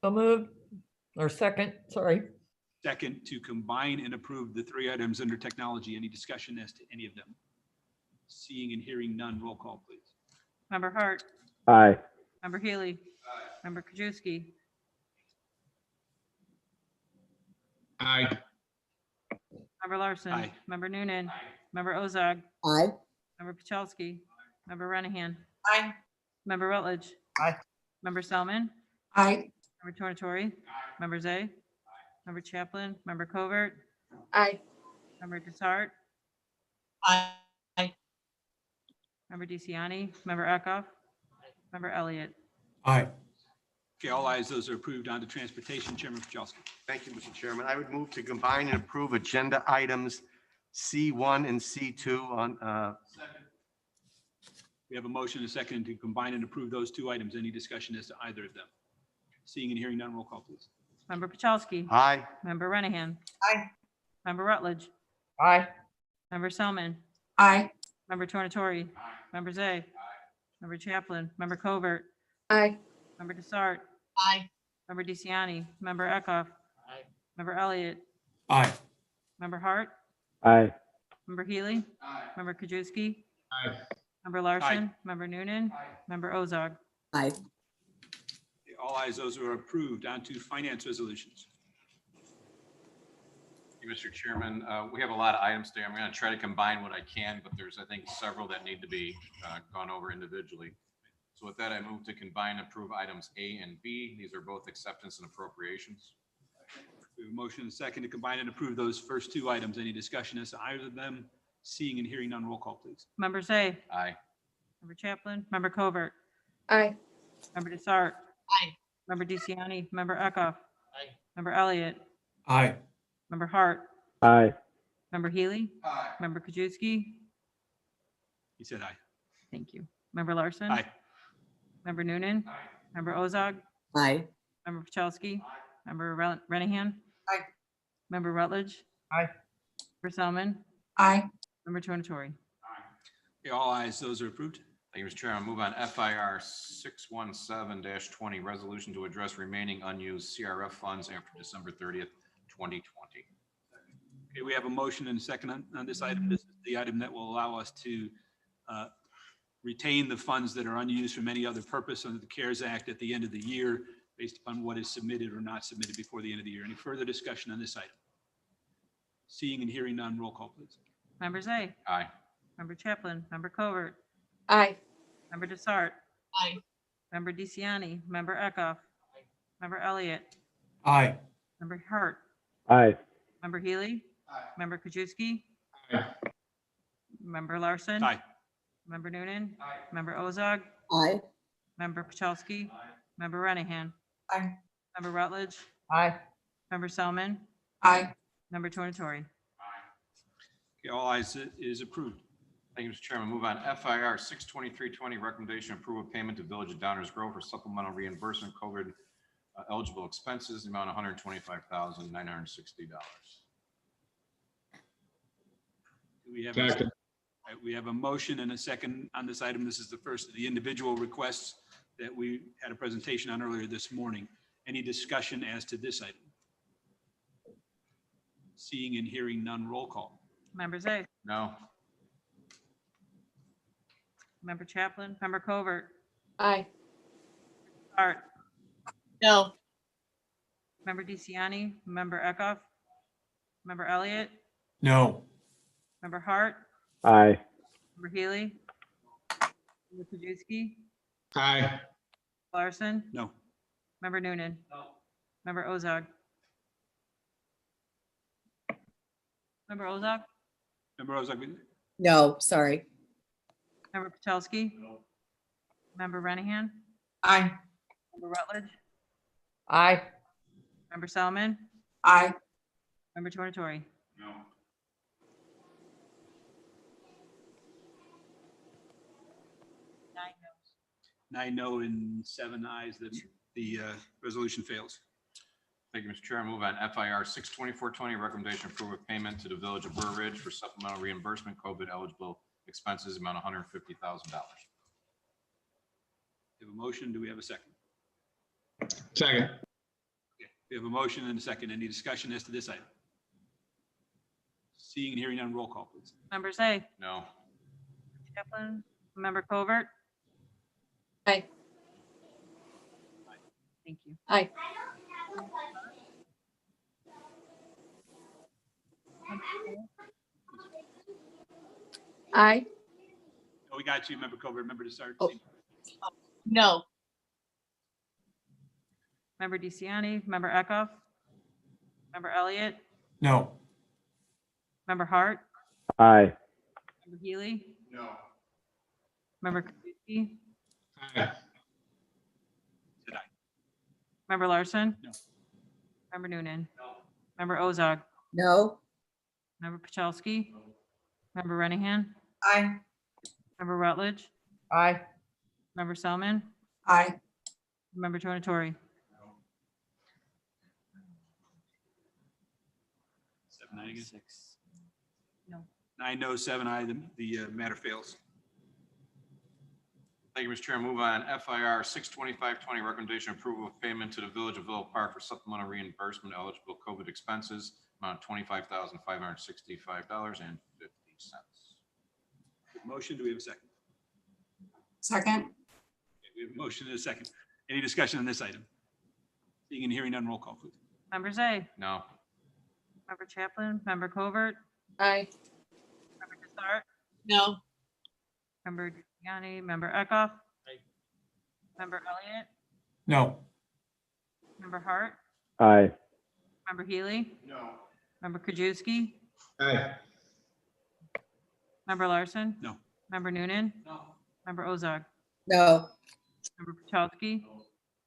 So moved, or second, sorry. Second, to combine and approve the 3 items under technology. Any discussion as to any of them? Seeing and hearing none, roll call, please. Member Hart? Aye. Member Healy? Member Krajewski? Aye. Member Larson? Aye. Member Noonan? Member Ozog? Aye. Member Pachowski. Member Renahan. Aye. Member Rutledge. Aye. Member Selman. Aye. Member Tornatori. Member Zay. Member Chaplin. Member Covert. Aye. Member Desart. Aye. Member DeCiani. Member Eckhoff. Member Elliott. Aye. Okay, all ayes, those are approved. On to transportation, Chairman Pachowski. Thank you, Mr. Chairman. I would move to combine and approve agenda items C1 and C2 on, We have a motion and a second to combine and approve those two items. Any discussion as to either of them? Seeing and hearing none, roll call, please. Member Pachowski. aye. Member Renahan. Aye. Member Rutledge. Aye. Member Selman. Aye. Member Tornatori. Member Zay. Member Chaplin. Member Covert. Aye. Member Desart. Aye. Member DeCiani. Member Eckhoff. Member Elliott. Aye. Member Hart. Aye. Member Healy. Member Krajewski. Aye. Member Larson. Member Noonan. Member Ozog. Aye. Okay, all ayes, those are approved. On to finance resolutions. Thank you, Mr. Chairman, we have a lot of items today. I'm going to try to combine what I can, but there's, I think, several that need to be gone over individually. So with that, I move to combine and approve items A and B. These are both acceptance and appropriations. We have a motion and a second to combine and approve those first two items. Any discussion as to either of them? Seeing and hearing none, roll call, please. Member Zay. Aye. Member Chaplin. Member Covert. Aye. Member Desart. Aye. Member DeCiani. Member Eckhoff. Member Elliott. Aye. Member Hart. Aye. Member Healy. Member Krajewski. He said aye. Thank you. Member Larson. Aye. Member Noonan. Member Ozog. Aye. Member Pachowski. Member Renahan. Aye. Member Rutledge. Aye. Member Selman. Aye. Member Tornatori. Okay, all ayes, those are approved. Thank you, Mr. Chairman. Move on FIR 617-20, resolution to address remaining unused CRF funds after December 30th, 2020. Okay, we have a motion and a second on this item. This is the item that will allow us to retain the funds that are unused from any other purpose under the CARES Act at the end of the year, based upon what is submitted or not submitted before the end of the year. Any further discussion on this item? Seeing and hearing none, roll call, please. Member Zay. Aye. Member Chaplin. Member Covert. Aye. Member Desart. Aye. Member DeCiani. Member Eckhoff. Member Elliott. Aye. Member Hart. Aye. Member Healy. Member Krajewski. Aye. Member Larson. Aye. Member Noonan. Member Ozog. Aye. Member Pachowski. Member Renahan. Aye. Member Rutledge. Aye. Member Selman. Aye. Member Tornatori. Okay, all ayes, it is approved. Thank you, Mr. Chairman. Move on FIR 623-20, recommendation approval of payment to Village of Downers Grove for supplemental reimbursement COVID eligible expenses, the amount of $125,960. We have, Second. we have a motion and a second on this item. This is the first of the individual requests that we had a presentation on earlier this morning. Any discussion as to this item? Seeing and hearing none, roll call. Member Zay. No. Member Chaplin. Member Covert. Aye. Hart. No. Member DeCiani. Member Eckhoff. Member Elliott. No. Member Hart. Aye. Member Healy. Member Krajewski. Aye. Larson. No. Member Noonan. Member Ozog. Member Ozog. Member Ozog, No, sorry. Member Pachowski. Member Renahan. Aye. Member Rutledge. Aye. Member Selman. Aye. Member Tornatori. no. 9 no and 7 ayes. The resolution fails. Thank you, Mr. Chair. I move on FIR 624-20, recommendation approval of payment to the Village of Burr Ridge for supplemental reimbursement COVID eligible expenses, amount of $150,000. We have a motion. Do we have a second? Second. Okay. We have a motion and a second. Any discussion as to this item? Seeing and hearing none, roll call, please. Member Zay. No. Chaplin. Member Covert. Aye. Thank you. Aye. Aye. Oh, we got you, Member Covert. Member Desart. Oh. No. Member DeCiani, Member Eckhoff, Member Elliott, No. Member Hart, Aye. Member Healy, No. Member Kaminsky, Aye. Did I? Member Larson. No. Member Noonan. Member Ozog, No. Member Pachelsky, Member Renahan, Aye. Member Rutledge, Aye. Member Selman, Aye. Member Tornatori. 7-9 again. 6. 9 no, 7 aye. The matter fails. Thank you, Mr. Chair. Move on FIR 62520, recommendation approval of payment to the Village of Villa Park for supplemental reimbursement eligible COVID expenses, amount of $25,565.50. Motion, do we have a second? Second. Okay, we have a motion and a second. Any discussion on this item? Seeing and hearing none, roll call, please. Member Zay, No. Member Chaplin, Member Covert, Aye. Member Desart, No. Member DeCiani, Member Eckhoff, Member Elliott, No. Member Hart, Aye. Member Healy, No. Member Krajewski, Aye. Member Larson. No. Member Noonan, No. Member Ozog, No. Member Pachelsky,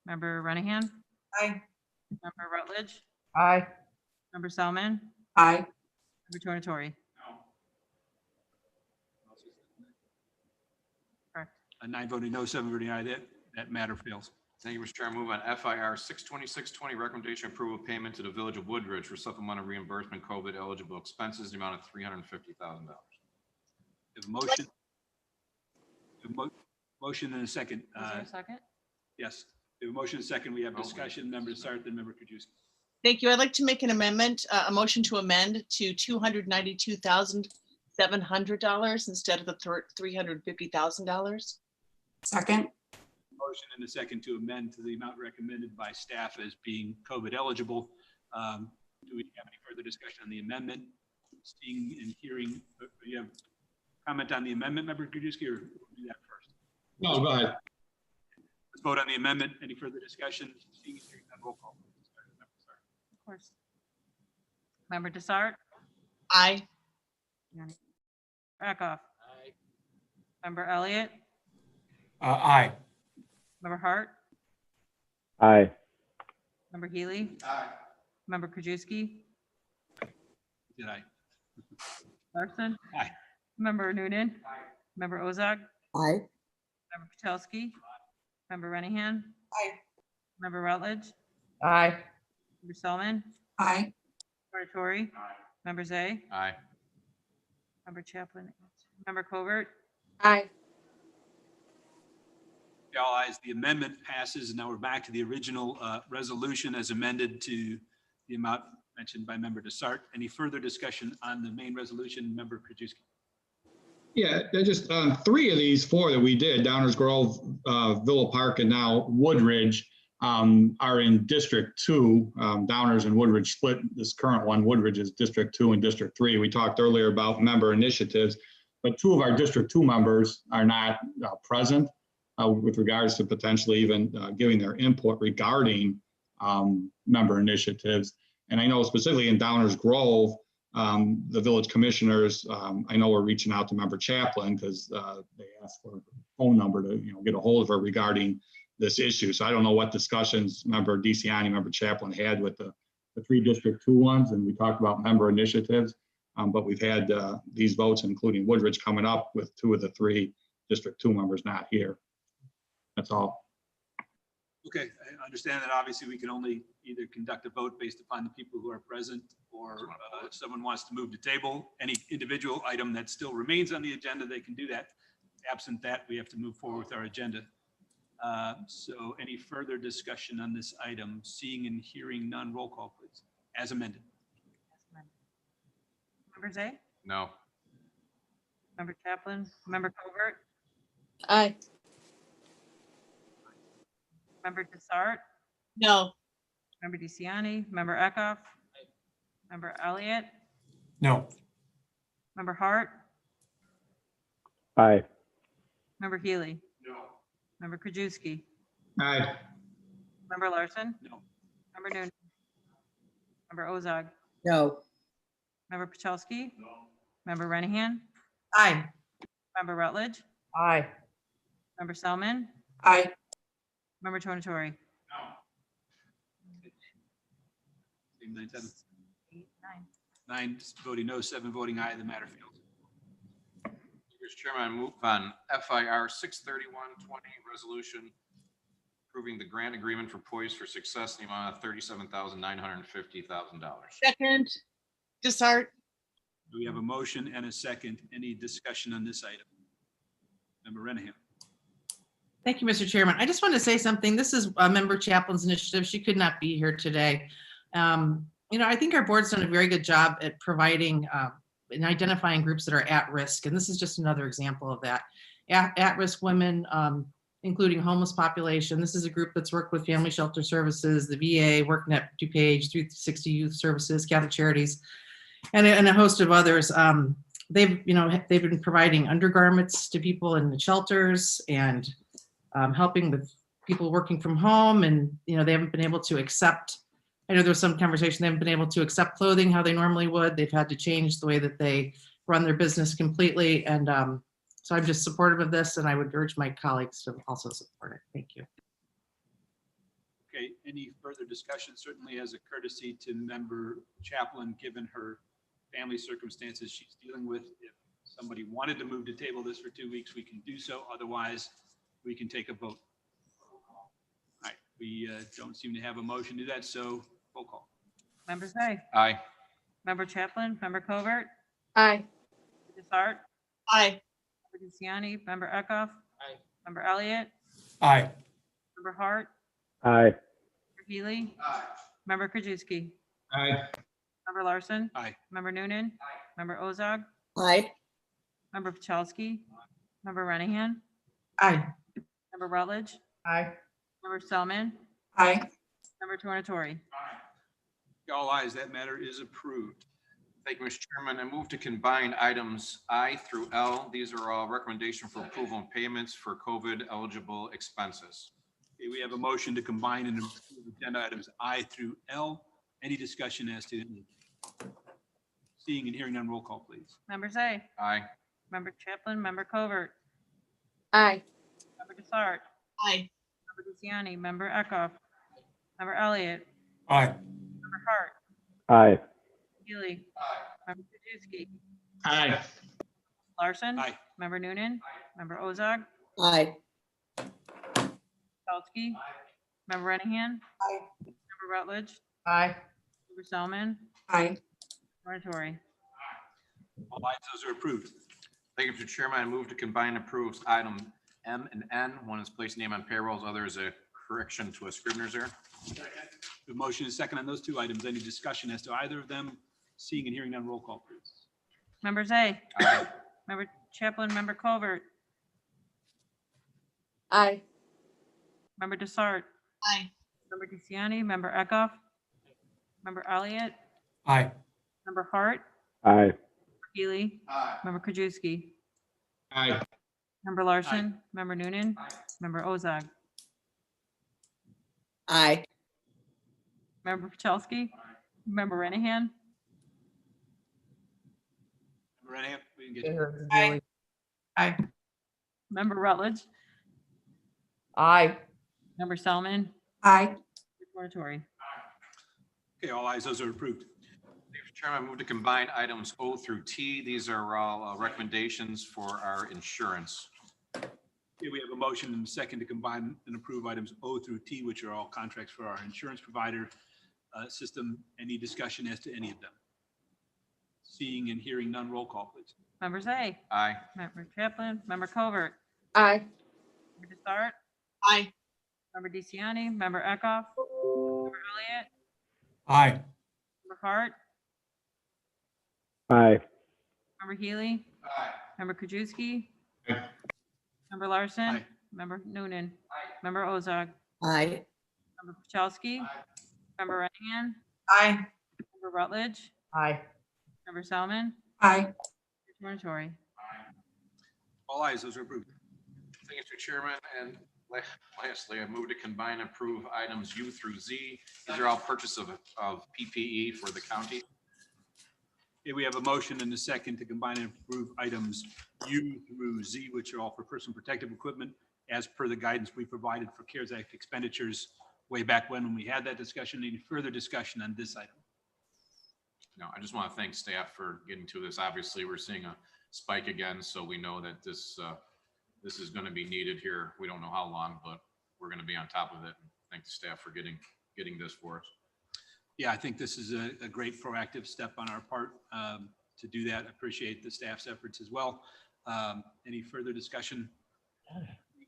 Member Renahan, Aye. Member Rutledge, Aye. Member Selman, Aye. Member Tornatori. Correct. A 9 voting no, 7 voting aye. That matter fails. Thank you, Mr. Chair. Move on FIR 62620, recommendation approval of payment to the Village of Woodridge for supplemental reimbursement COVID eligible expenses, the amount of $350,000. We have a motion. Motion and a second. Is there a second? Yes. We have a motion and a second. We have discussion. Member Desart, then Member Krajewski. Thank you. I'd like to make an amendment, a motion to amend to $292,700 instead of the $350,000. Second. Motion and a second to amend to the amount recommended by staff as being COVID eligible. Do we have any further discussion on the amendment? Seeing and hearing, do you have comment on the amendment, Member Krajewski, or we'll do that first? No, go ahead. Let's vote on the amendment. Any further discussion? Seeing and hearing none, roll call. Of course. Member Desart, Aye. Eckhoff. Member Elliott, Aye. Member Hart, Aye. Member Healy, Aye. Member Krajewski, Did I? Larson. Aye. Member Noonan. Member Ozog, Aye. Member Pachelsky, Member Renahan, Aye. Member Rutledge, Aye. Member Selman, Aye. Tornatori, Member Zay, Aye. Member Chaplin, Member Covert, Aye. All ayes, the amendment passes, and now we're back to the original resolution as amended to the amount mentioned by Member Desart. Any further discussion on the main resolution, Member Krajewski? Yeah, they're just 3 of these 4 that we did, Downers Grove, Villa Park, and now Woodridge, are in District 2. Downers and Woodridge split this current one. Woodridge is District 2 and District 3. We talked earlier about member initiatives, but 2 of our District 2 members are not present with regards to potentially even giving their input regarding member initiatives. And I know specifically in Downers Grove, the village commissioners, I know we're reaching out to Member Chaplin because they asked for a phone number to get a hold of her regarding this issue. So I don't know what discussions Member DeCiani, Member Chaplin had with the 3 District 2 ones, and we talked about member initiatives. But we've had these votes, including Woodridge, coming up with 2 of the 3 District 2 members not here. That's all. Okay, I understand that obviously we can only either conduct a vote based upon the people who are present, or if someone wants to move to table any individual item that still remains on the agenda, they can do that. Absent that, we have to move forward with our agenda. So any further discussion on this item? Seeing and hearing none, roll call, please, as amended. Member Zay, No. Member Chaplin, Member Covert, Aye. Member Desart, No. Member DeCiani, Member Eckhoff, Member Elliott, No. Member Hart, Aye. Member Healy. No. Member Krajewski. Aye. Member Larson. No. Member Noonan. Member Ozog. No. Member Pachelsky. No. Member Renahan. Aye. Member Rutledge. Aye. Member Selman. Aye. Member Tornatori. Same 9-7. 8, 9. 9 voting no, 7 voting aye, the matter fails. Mr. Chairman, I move on FIR 63120, resolution approving the grant agreement for Poised for Success in the amount of $37,950,000. Second, Desart. We have a motion and a second. Any discussion on this item? Member Renahan. Thank you, Mr. Chairman. I just want to say something. This is Member Chaplin's initiative. She could not be here today. I think our board's done a very good job at providing and identifying groups that are at risk. And this is just another example of that. At-risk women, including homeless population. This is a group that's worked with Family Shelter Services, the VA, working at DuPage, 360 Youth Services, Catholic Charities, and a host of others. They've been providing undergarments to people in the shelters and helping with people working from home. And, they haven't been able to accept, I know there's some conversation, they haven't been able to accept clothing how they normally would. They've had to change the way that they run their business completely. And so I'm just supportive of this, and I would urge my colleagues to also support it. Thank you. Okay, any further discussion? Certainly as a courtesy to Member Chaplin, given her family circumstances she's dealing with. If somebody wanted to move to table this for 2 weeks, we can do so. Otherwise, we can take a vote. All right, we don't seem to have a motion to do that, so roll call. Member Zay. Aye. Member Chaplin. Member Covert. Aye. Desart. Aye. Member DeCiani. Member Eckhoff. Aye. Member Elliott. Aye. Member Hart. Aye. Member Healy. Aye. Member Krajewski. Aye. Member Larson. Aye. Member Noonan. Member Ozog. Aye. Member Pachelsky. Member Renahan. Aye. Member Rutledge. Aye. Member Selman. Aye. Member Tornatori. All ayes, that matter is approved. Thank you, Mr. Chairman. I move to combine items I through L. These are all recommendation for approval and payments for COVID eligible expenses. Okay, we have a motion to combine and approve agenda items I through L. Any discussion as to any? Seeing and hearing none, roll call, please. Member Zay. Aye. Member Chaplin. Member Covert. Aye. Member Desart. Aye. Member DeCiani. Member Eckhoff. Member Elliott. Aye. Member Hart. Aye. Healy. Member Krajewski. Aye. Larson. Aye. Member Noonan. Member Ozog. Aye. Pachelsky. Member Renahan. Aye. Member Rutledge. Aye. Member Selman. Aye. Tornatori. All ayes, those are approved. Thank you, Mr. Chairman. I move to combine and approves item M and N. One is place name on payrolls, other is a correction to a Scrivener's error. The motion is second on those two items. Any discussion as to either of them? Seeing and hearing none, roll call, please. Member Zay. Aye. Member Chaplin. Member Covert. Aye. Member Desart. Aye. Member DeCiani. Member Eckhoff. Member Elliott. Aye. Member Hart. Aye. Member Healy. Member Krajewski. Aye. Member Larson. Member Noonan. Member Ozog. Aye. Member Pachelsky. Member Renahan. Member Renahan, we can get you. Aye. Aye. Member Rutledge. Aye. Member Selman. Aye. Tornatori. Okay, all ayes, those are approved. Mr. Chairman, I move to combine items O through T. These are all recommendations for our insurance. Okay, we have a motion and a second to combine and approve items O through T, which are all contracts for our insurance provider system. Any discussion as to any of them? Seeing and hearing none, roll call, please. Member Zay. Aye. Member Chaplin. Member Covert. Aye. Member Desart. Aye. Member DeCiani. Member Eckhoff. Member Elliott. Aye. Member Hart. Aye. Member Healy. Member Krajewski. Aye. Member Larson. Aye. Member Noonan. Member Ozog. Aye. Member Pachelsky. Member Renahan. Aye. Member Rutledge. Aye. Member Selman. Aye. Tornatori. All ayes, those are approved. Thank you, Mr. Chairman. And lastly, I move to combine and approve items U through Z. These are all purchase of PPE for the county. Okay, we have a motion and a second to combine and approve items U through Z, which are all for personal protective equipment, as per the guidance we provided for CARES Act expenditures way back when we had that discussion. Any further discussion on this item? No, I just want to thank staff for getting to this. Obviously, we're seeing a spike again, so we know that this is going to be needed here. We don't know how long, but we're going to be on top of it. Thank the staff for getting this for us. Yeah, I think this is a great proactive step on our part to do that. I appreciate the staff's efforts as well. Any further discussion?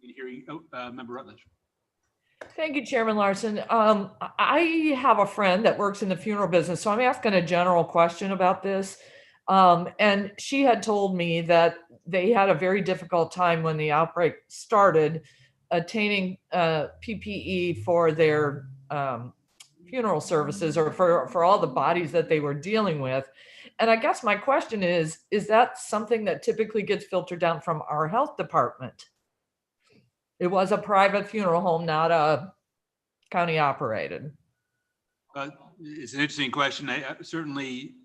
Hearing, Member Rutledge. Thank you, Chairman Larson. I have a friend that works in the funeral business, so I'm asking a general question about this. And she had told me that they had a very difficult time when the outbreak started attaining PPE for their funeral services or for all the bodies that they were dealing with. And I guess my question is that something that typically gets filtered down from our health department? It was a private funeral home, not a county operated. It's an interesting question. Certainly,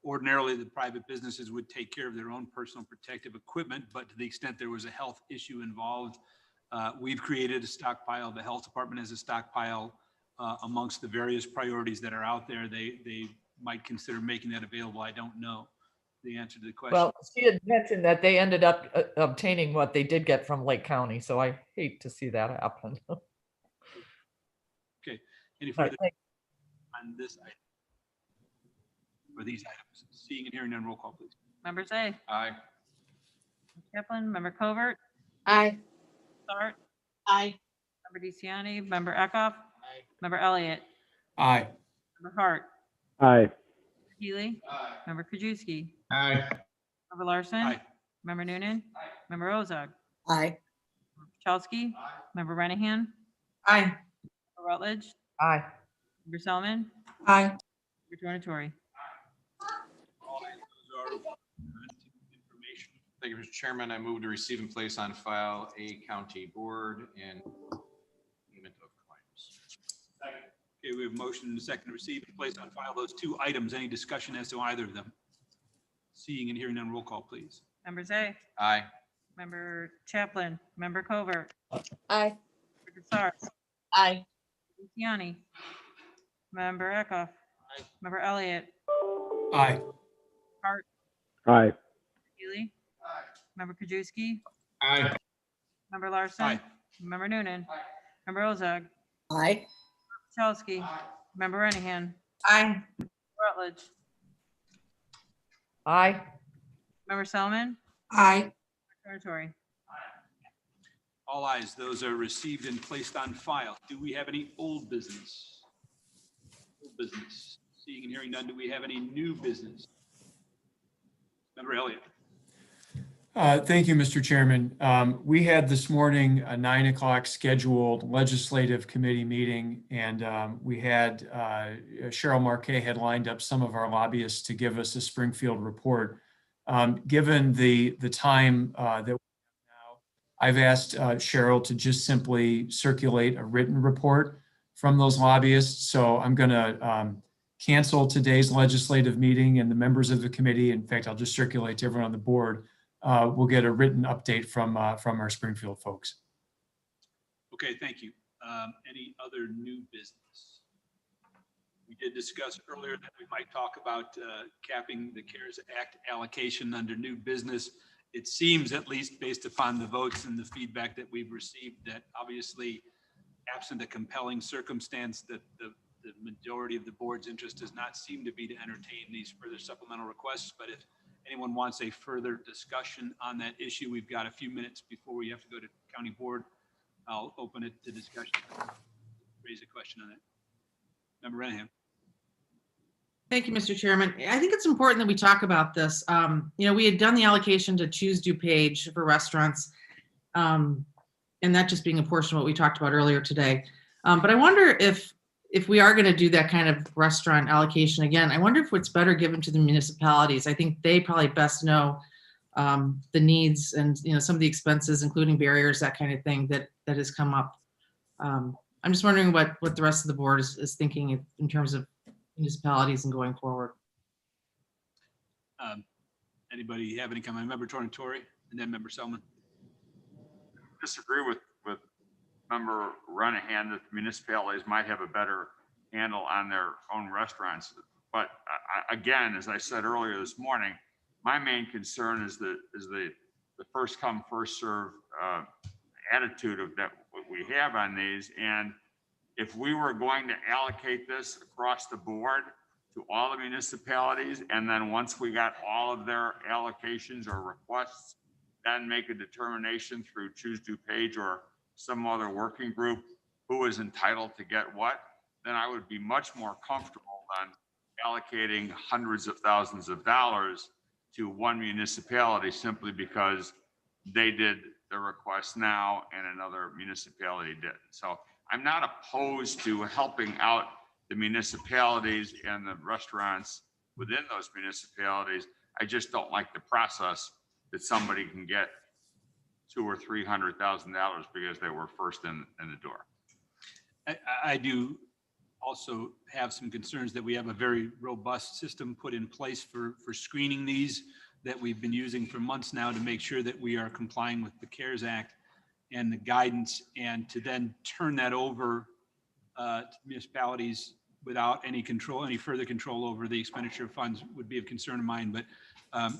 ordinarily, the private businesses would take care of their own personal protective equipment, but to the extent there was a health issue involved, we've created a stockpile. The health department has a stockpile amongst the various priorities that are out there. They might consider making that available. I don't know the answer to the question. Well, she had mentioned that they ended up obtaining what they did get from Lake County, so I hate to see that happen. Okay. Any further on this item? For these items? Seeing and hearing none, roll call, please. Members A. Aye. Kaplan, Member Covert, Aye. Sart, Aye. Member DeCiani, Member Eckhoff, Member Elliott, Aye. Member Hart, Aye. Healy, Member Krajewski, Aye. Member Larson, Aye. Member Noonan, Member Ozog, Aye. Chelsky, Member Renahan, Aye. Member Rutledge, Aye. Member Selman, Aye. Member Tornatori. All items are information. Thank you, Mr. Chairman. I move to receive and place on file a county board and payment of claims. Okay, we have a motion and a second to receive and place on file those two items. Any discussion as to either of them? Seeing and hearing none, roll call, please. Members A. Aye. Member Chaplin, Member Covert, Aye. Member Sart, Aye. DeCiani, Member Eckhoff, Member Elliott, Aye. Hart, Aye. Healy, Member Krajewski, Aye. Member Larson, Aye. Member Noonan, Member Ozog, Aye. Chelsky, Member Renahan, Aye. Rutledge, Aye. Member Selman, Aye. Tornatori. All ayes. Those are received and placed on file. Do we have any old business? Old business. Seeing and hearing none, do we have any new business? Member Elliott. Thank you, Mr. Chairman. We had this morning a 9 o'clock scheduled legislative committee meeting, and we had Cheryl Marquet had lined up some of our lobbyists to give us a Springfield report. Given the time that we have now, I've asked Cheryl to just simply circulate a written report from those lobbyists. So I'm going to cancel today's legislative meeting, and the members of the committee, in fact, I'll just circulate to everyone on the board, we'll get a written update from our Springfield folks. Okay, thank you. Any other new business? We did discuss earlier that we might talk about capping the CARES Act allocation under new business. It seems, at least based upon the votes and the feedback that we've received, that obviously absent a compelling circumstance, that the majority of the board's interest does not seem to be to entertain these further supplemental requests. But if anyone wants a further discussion on that issue, we've got a few minutes before we have to go to county board. I'll open it to discussion. Raise a question on that. Member Renahan. Thank you, Mr. Chairman. I think it's important that we talk about this. We had done the allocation to choose DuPage for restaurants, and that just being a portion of what we talked about earlier today. But I wonder if we are going to do that kind of restaurant allocation again, I wonder if it's better given to the municipalities. I think they probably best know the needs and, some of the expenses, including barriers, that kind of thing that has come up. I'm just wondering what the rest of the board is thinking in terms of municipalities and going forward. Anybody have any comment? Member Tornatori and then Member Selman. Disagree with Member Renahan that municipalities might have a better handle on their own restaurants. But again, as I said earlier this morning, my main concern is the first come, first serve attitude of that we have on these. And if we were going to allocate this across the board to all the municipalities, and then once we got all of their allocations or requests, then make a determination through Choose DuPage or some other working group who is entitled to get what, then I would be much more comfortable than allocating hundreds of thousands of dollars to one municipality simply because they did the request now and another municipality did. So I'm not opposed to helping out the municipalities and the restaurants within those municipalities. I just don't like the process that somebody can get $200,000 or $300,000 because they were first in the door. I do also have some concerns that we have a very robust system put in place for screening these that we've been using for months now to make sure that we are complying with the CARES Act and the guidance, and to then turn that over to municipalities without any further control over the expenditure of funds would be of concern of mine. But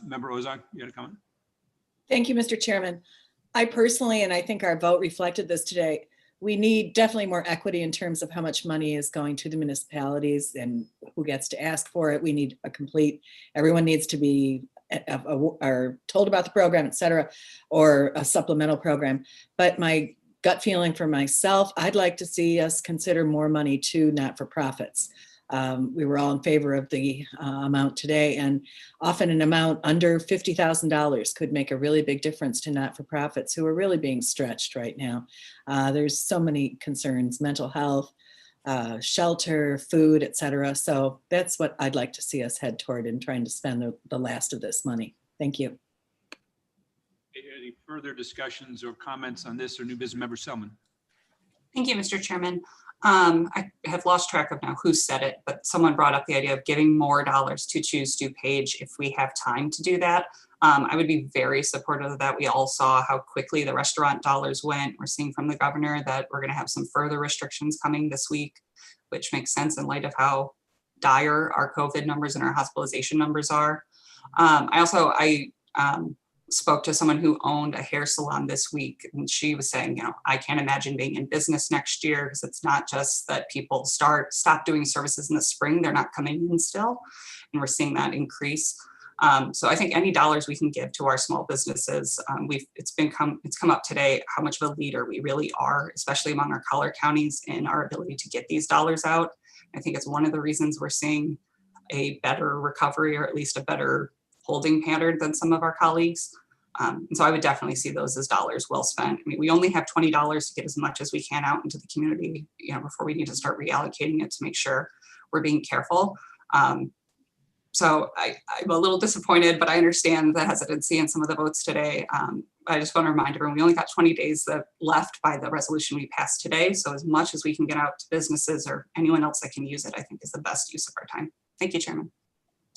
Member Ozark, you had a comment? Thank you, Mr. Chairman. I personally, and I think our vote reflected this today, we need definitely more equity in terms of how much money is going to the municipalities and who gets to ask for it. We need everyone needs to be are told about the program, et cetera, or a supplemental program. But my gut feeling for myself, I'd like to see us consider more money to not-for-profits. We were all in favor of the amount today, and often an amount under $50,000 could make a really big difference to not-for-profits who are really being stretched right now. There's so many concerns, mental health, shelter, food, et cetera. So that's what I'd like to see us head toward in trying to spend the last of this money. Thank you. Any further discussions or comments on this or new business? Member Selman? Thank you, Mr. Chairman. I have lost track of now who said it, but someone brought up the idea of giving more dollars to Choose DuPage if we have time to do that. I would be very supportive of that. We all saw how quickly the restaurant dollars went. We're seeing from the governor that we're going to have some further restrictions coming this week, which makes sense in light of how dire our COVID numbers and our hospitalization numbers are. I spoke to someone who owned a hair salon this week, and she was saying, I can't imagine being in business next year because it's not just that people stop doing services in the spring, they're not coming in still, and we're seeing that increase. So I think any dollars we can give to our small businesses, it's come up today how much of a leader we really are, especially among our collar counties, in our ability to get these dollars out. I think it's one of the reasons we're seeing a better recovery, or at least a better holding pattern than some of our colleagues. And so I would definitely see those as dollars well spent. I mean, we only have $20 to get as much as we can out into the community, before we need to start reallocating it to make sure we're being careful. So I'm a little disappointed, but I understand the hesitancy in some of the votes today. I just want to remind everyone, we only got 20 days left by the resolution we passed today. So as much as we can get out to businesses or anyone else that can use it, I think is the best use of our time. Thank you, Chairman.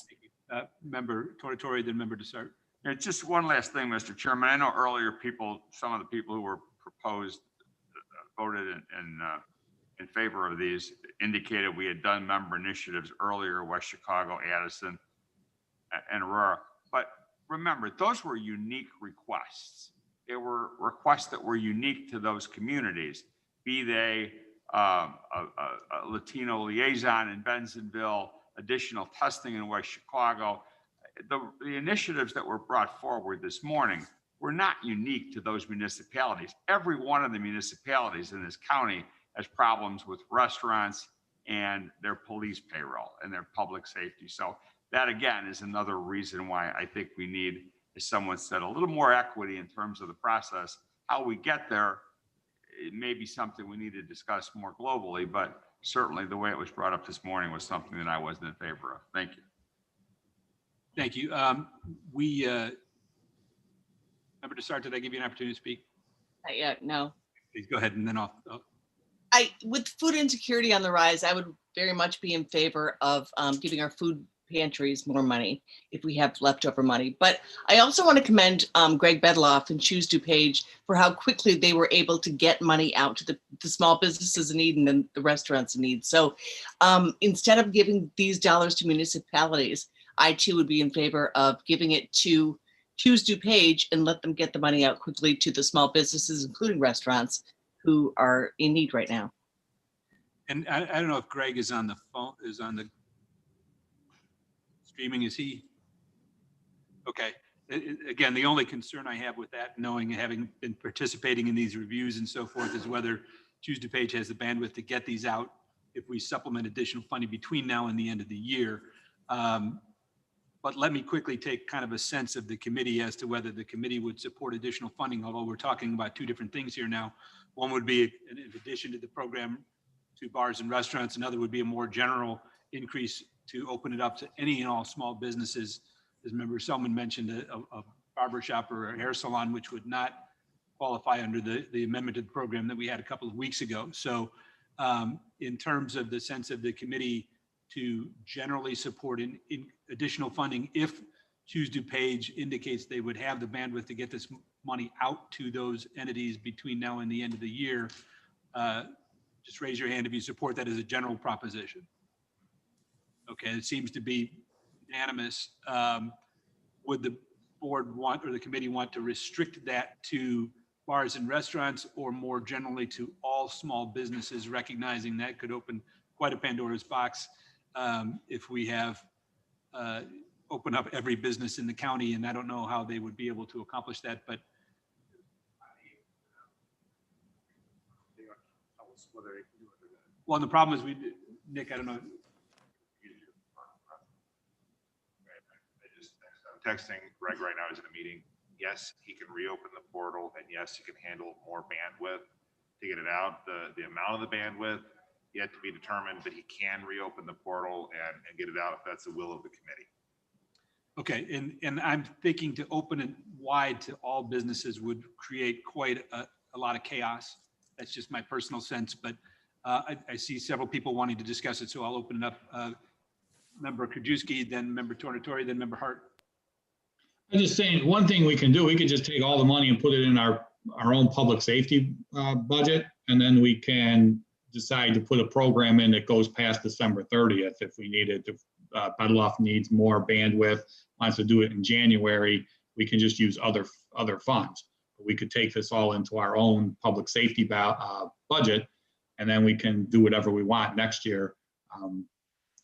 Thank you. Member Tornatori, then Member Desart. Just one last thing, Mr. Chairman. I know earlier some of the people who were proposed voted in favor of these indicated we had done member initiatives earlier, West Chicago, Addison, and Aurora. But remember, those were unique requests. They were requests that were unique to those communities, be they a Latino liaison in Bensenville, additional testing in West Chicago. The initiatives that were brought forward this morning were not unique to those municipalities. Every one of the municipalities in this county has problems with restaurants and their police payroll and their public safety. So that, again, is another reason why I think we need, as someone said, a little more equity in terms of the process. How we get there, it may be something we need to discuss more globally, but certainly the way it was brought up this morning was something that I wasn't in favor of. Thank you. Thank you. We Member Desart, did I give you an opportunity to speak? Yeah, no. Please go ahead and then I'll With food insecurity on the rise, I would very much be in favor of giving our food pantries more money if we have leftover money. But I also want to commend Greg Bedloff and Choose DuPage for how quickly they were able to get money out to the small businesses in need and then the restaurants in need. So instead of giving these dollars to municipalities, I too would be in favor of giving it to Choose DuPage and let them get the money out quickly to the small businesses, including restaurants, who are in need right now. And I don't know if Greg is on the phone, is on the streaming, is he? Okay. Again, the only concern I have with that, knowing, having been participating in these reviews and so forth, is whether Choose DuPage has the bandwidth to get these out if we supplement additional funding between now and the end of the year. But let me quickly take kind of a sense of the committee as to whether the committee would support additional funding, although we're talking about two different things here now. One would be in addition to the program to bars and restaurants. Another would be a more general increase to open it up to any and all small businesses. As Member Selman mentioned, a barber shop or a hair salon, which would not qualify under the amendment to the program that we had a couple of weeks ago. So in terms of the sense of the committee to generally support in additional funding, if Choose DuPage indicates they would have the bandwidth to get this money out to those entities between now and the end of the year, just raise your hand if you support that as a general proposition. Okay, it seems to be unanimous. Would the board want, or the committee want, to restrict that to bars and restaurants, or more generally to all small businesses, recognizing that could open quite a Pandora's box if we have open up every business in the county, and I don't know how they would be able to accomplish that, but well, the problem is Nick, I don't know. I'm texting Greg right now, he's in a meeting. Yes, he can reopen the portal, and yes, he can handle more bandwidth to get it out. The amount of the bandwidth yet to be determined, but he can reopen the portal and get it out if that's the will of the committee. Okay, and I'm thinking to open it wide to all businesses would create quite a lot of chaos. That's just my personal sense, but I see several people wanting to discuss it, so I'll open it up. Member Krajewski, then Member Tornatore, then Member Hart. I'm just saying, one thing we can do, we could just take all the money and put it in our own public safety budget, and then we can decide to put a program in that goes past December 30th if we needed to. Bedloff needs more bandwidth, wants to do it in January, we can just use other funds. We could take this all into our own public safety budget, and then we can do whatever we want next year,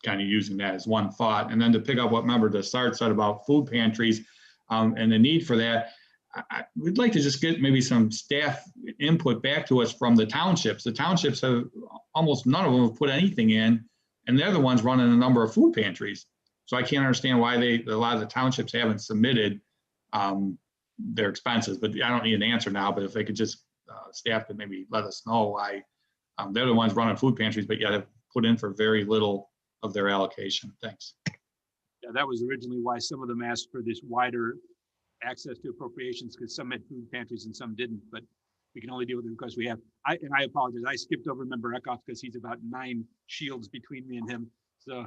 kind of using that as one thought. And then to pick up what Member Desart said about food pantries and the need for that, we'd like to just get maybe some staff input back to us from the townships. The townships have, almost none of them have put anything in, and they're the ones running a number of food pantries. So I can't understand why a lot of the townships haven't submitted their expenses, but I don't need an answer now, but if they could just, staff could maybe let us know why they're the ones running food pantries, but yet have put in for very little of their allocation. Thanks. Yeah, that was originally why some of them asked for this wider access to appropriations, because some had food pantries and some didn't, but we can only deal with the requests we have. I apologize, I skipped over Member Eckhoff because he's about 9 shields between me and him. So,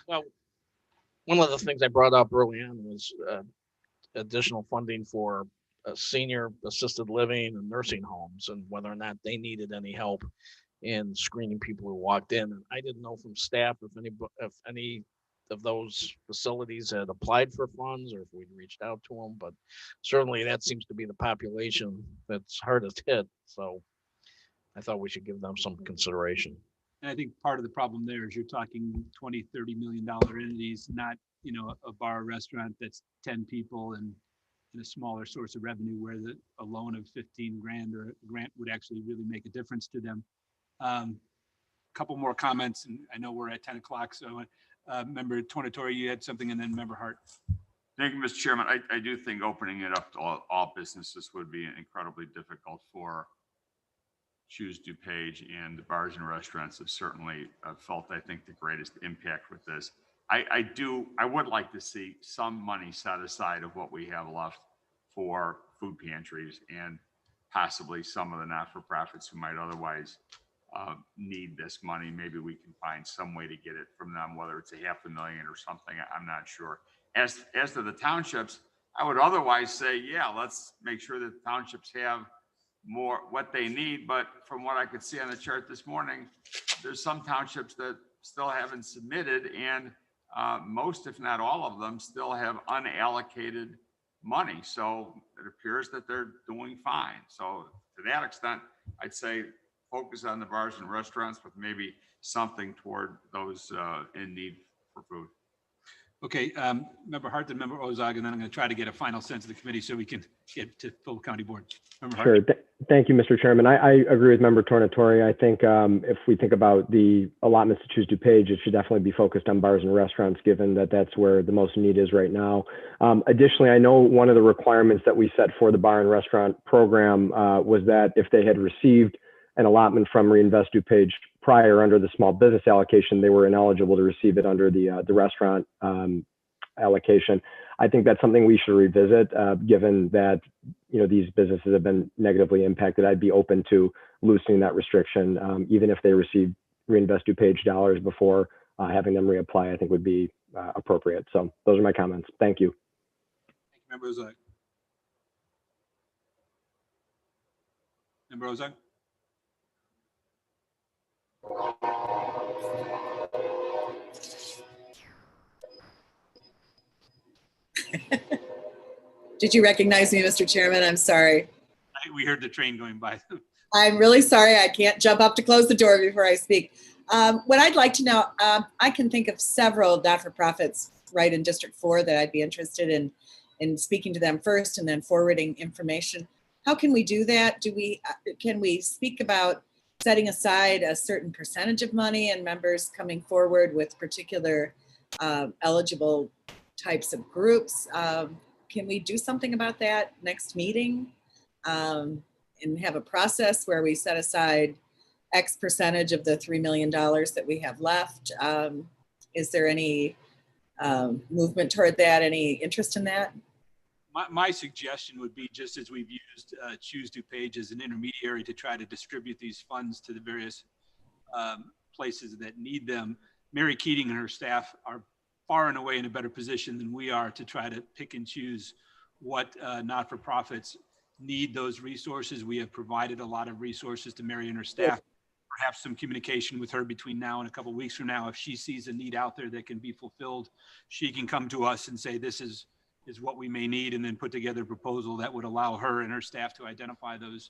well, one of the things I brought up early on was additional funding for senior assisted living and nursing homes, and whether or not they needed any help in screening people who walked in. And I didn't know from staff if any of those facilities had applied for funds or if we'd reached out to them, but certainly that seems to be the population that's hardest hit. So I thought we should give them some consideration. and I think part of the problem there is you're talking $20, $30 million entities, not, a bar or restaurant that's 10 people and a smaller source of revenue where a loan of 15 grand or a grant would actually really make a difference to them. Couple more comments, and I know we're at 10 o'clock. So Member Tornatore, you had something, and then Member Hart. Thank you, Mr. Chairman. I do think opening it up to all businesses would be incredibly difficult for Choose DuPage, and the bars and restaurants have certainly felt, I think, the greatest impact with this. I would like to see some money set aside of what we have left for food pantries and possibly some of the not-for-profits who might otherwise need this money. Maybe we can find some way to get it from them, whether it's $500,000 or something. I'm not sure. As to the townships, I would otherwise say, yeah, let's make sure that the townships have more what they need. But from what I could see on the chart this morning, there's some townships that still haven't submitted, and most, if not all of them, still have unallocated money. So it appears that they're doing fine. So to that extent, I'd say focus on the bars and restaurants, but maybe something toward those in need for food. Okay, Member Hart, then Member Ozog, and then I'm going to try to get a final sense of the committee so we can get to full county board. Member Hart. Sure. Thank you, Mr. Chairman. I agree with Member Tornatore. I think if we think about the allotments to choose DuPage, it should definitely be focused on bars and restaurants, given that that's where the most need is right now. Additionally, I know one of the requirements that we set for the bar and restaurant program was that if they had received an allotment from Reinvest DuPage prior under the small business allocation, they were ineligible to receive it under the restaurant allocation. I think that's something we should revisit, given that these businesses have been negatively impacted. I'd be open to loosening that restriction, even if they receive Reinvest DuPage dollars before having them reapply. I think would be appropriate. So those are my comments. Thank you. Thank you, Member Ozog. Member Ozog. Did you recognize me, Mr. Chairman? I'm sorry. We heard the train going by. I'm really sorry. I can't jump up to close the door before I speak. What I'd like to know, I can think of several not-for-profits right in District 4 that I'd be interested in speaking to them first and then forwarding information. How can we do that? Can we speak about setting aside a certain percentage of money and members coming forward with particular eligible types of groups? Can we do something about that next meeting and have a process where we set aside X percentage of the $3 million that we have left? Is there any movement toward that? Any interest in that? My suggestion would be, just as we've used Choose DuPage as an intermediary to try to distribute these funds to the various places that need them, Mary Keating and her staff are far and away in a better position than we are to try to pick and choose what not-for-profits need those resources. We have provided a lot of resources to Mary and her staff. Perhaps some communication with her between now and a couple of weeks from now. If she sees a need out there that can be fulfilled, she can come to us and say, this is what we may need, and then put together a proposal that would allow her and her staff to identify those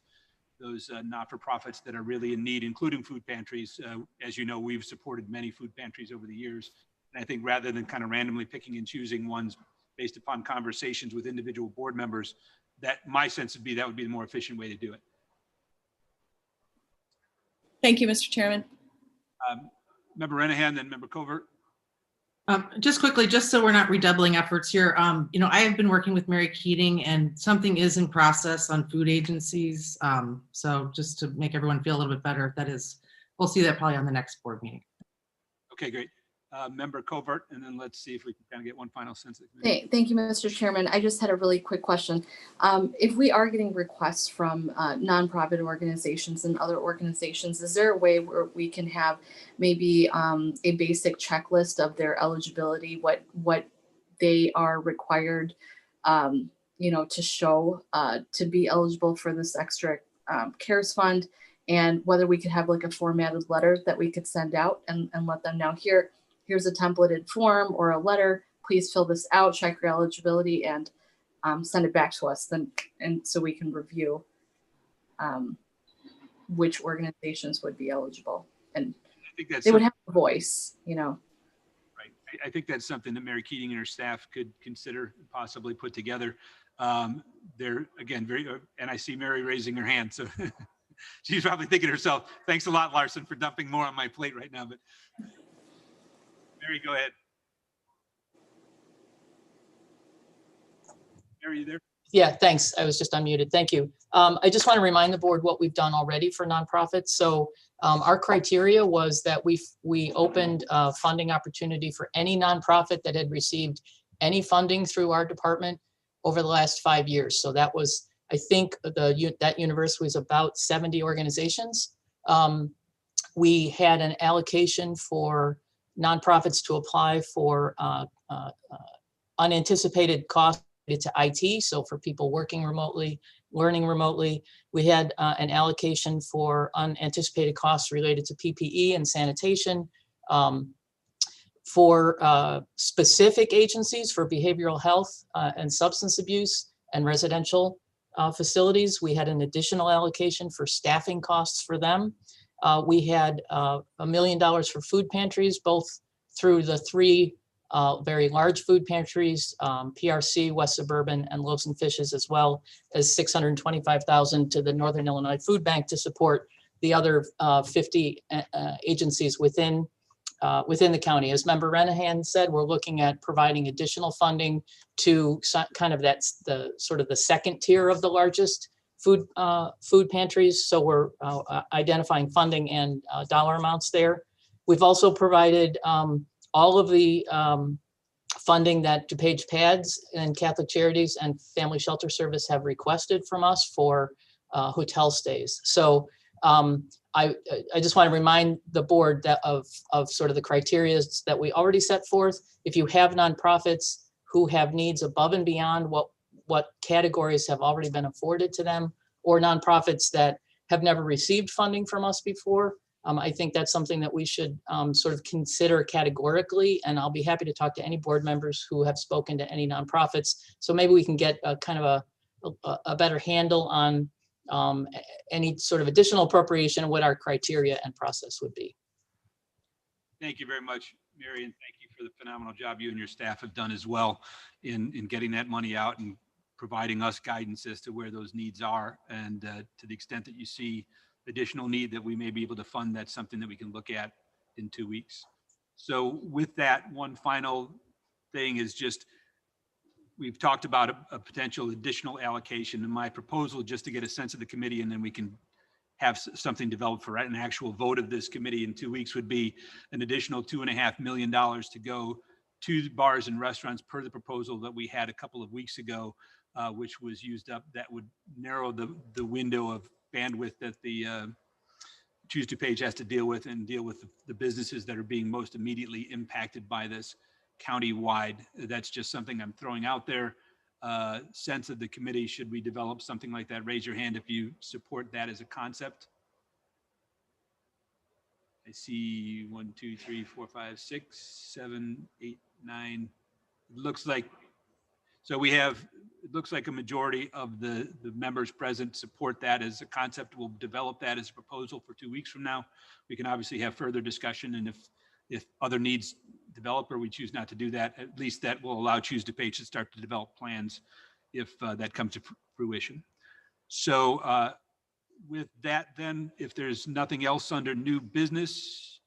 not-for-profits that are really in need, including food pantries. As you know, we've supported many food pantries over the years. And I think rather than kind of randomly picking and choosing ones based upon conversations with individual board members, that my sense would be that would be the more efficient way to do it. Thank you, Mr. Chairman. Member Renahan, then Member Covert. Just quickly, just so we're not redoubling efforts here, I have been working with Mary Keating, and something is in process on food agencies. So just to make everyone feel a little bit better, we'll see that probably on the next board meeting. Okay, great. Member Covert, and then let's see if we can kind of get one final sense of the committee. Thank you, Mr. Chairman. I just had a really quick question. If we are getting requests from nonprofit organizations and other organizations, is there a way where we can have maybe a basic checklist of their eligibility, what they are required, to show to be eligible for this extra CARES fund, and whether we could have like a formatted letter that we could send out and let them know, here's a templated form or a letter, please fill this out, check your eligibility, and send it back to us, and so we can review which organizations would be eligible, and I think that's they would have a voice, Right. I think that's something that Mary Keating and her staff could consider, possibly put together. They're, again, and I see Mary raising her hand, so she's probably thinking to herself, thanks a lot, Larson, for dumping more on my plate right now, but Mary, go ahead. Mary, you there? Yeah, thanks. I was just unmuted. Thank you. I just want to remind the board what we've done already for nonprofits. So our criteria was that we opened a funding opportunity for any nonprofit that had received any funding through our department over the last 5 years. So that was, I think that universe was about 70 organizations. We had an allocation for nonprofits to apply for unanticipated costs related to IT. So for people working remotely, learning remotely, we had an allocation for unanticipated costs related to PPE and sanitation. For specific agencies for behavioral health and substance abuse and residential facilities, we had an additional allocation for staffing costs for them. We had $1 million for food pantries, both through the 3 very large food pantries, PRC, West Suburban, and Loaves and Fishes, as well as $625,000 to the Northern Illinois Food Bank to support the other 50 agencies within the county. As Member Renahan said, we're looking at providing additional funding to kind of that's the sort of the second tier of the largest food pantries. So we're identifying funding and dollar amounts there. We've also provided all of the funding that DuPage PADS and Catholic Charities and Family Shelter Service have requested from us for hotel stays. So I just want to remind the board that of sort of the criteria that we already set forth. If you have nonprofits who have needs above and beyond what categories have already been afforded to them, or nonprofits that have never received funding from us before, I think that's something that we should sort of consider categorically, and I'll be happy to talk to any board members who have spoken to any nonprofits. So maybe we can get a kind of a better handle on any sort of additional appropriation and what our criteria and process would be. Thank you very much, Mary, and thank you for the phenomenal job you and your staff have done as well in getting that money out and providing us guidance as to where those needs are. And to the extent that you see additional need that we may be able to fund, that's something that we can look at in 2 weeks. So with that, one final thing is just, we've talked about a potential additional allocation, and my proposal, just to get a sense of the committee, and then we can have something developed for an actual vote of this committee in 2 weeks, would be an additional $2.5 million to go to bars and restaurants per the proposal that we had a couple of weeks ago, which was used up. That would narrow the window of bandwidth that the Choose DuPage has to deal with, and deal with the businesses that are being most immediately impacted by this county-wide. That's just something I'm throwing out there. Sense of the committee, should we develop something like that? Raise your hand if you support that as a concept. I see 1, 2, 3, 4, 5, 6, 7, 8, 9. It looks like, so we have, it looks like a majority of the members present support that as a concept. We'll develop that as a proposal for 2 weeks from now. We can obviously have further discussion, and if other needs develop or we choose not to do that, at least that will allow Choose DuPage to start to develop plans if that comes to fruition. So with that, then, if there's nothing else under new business,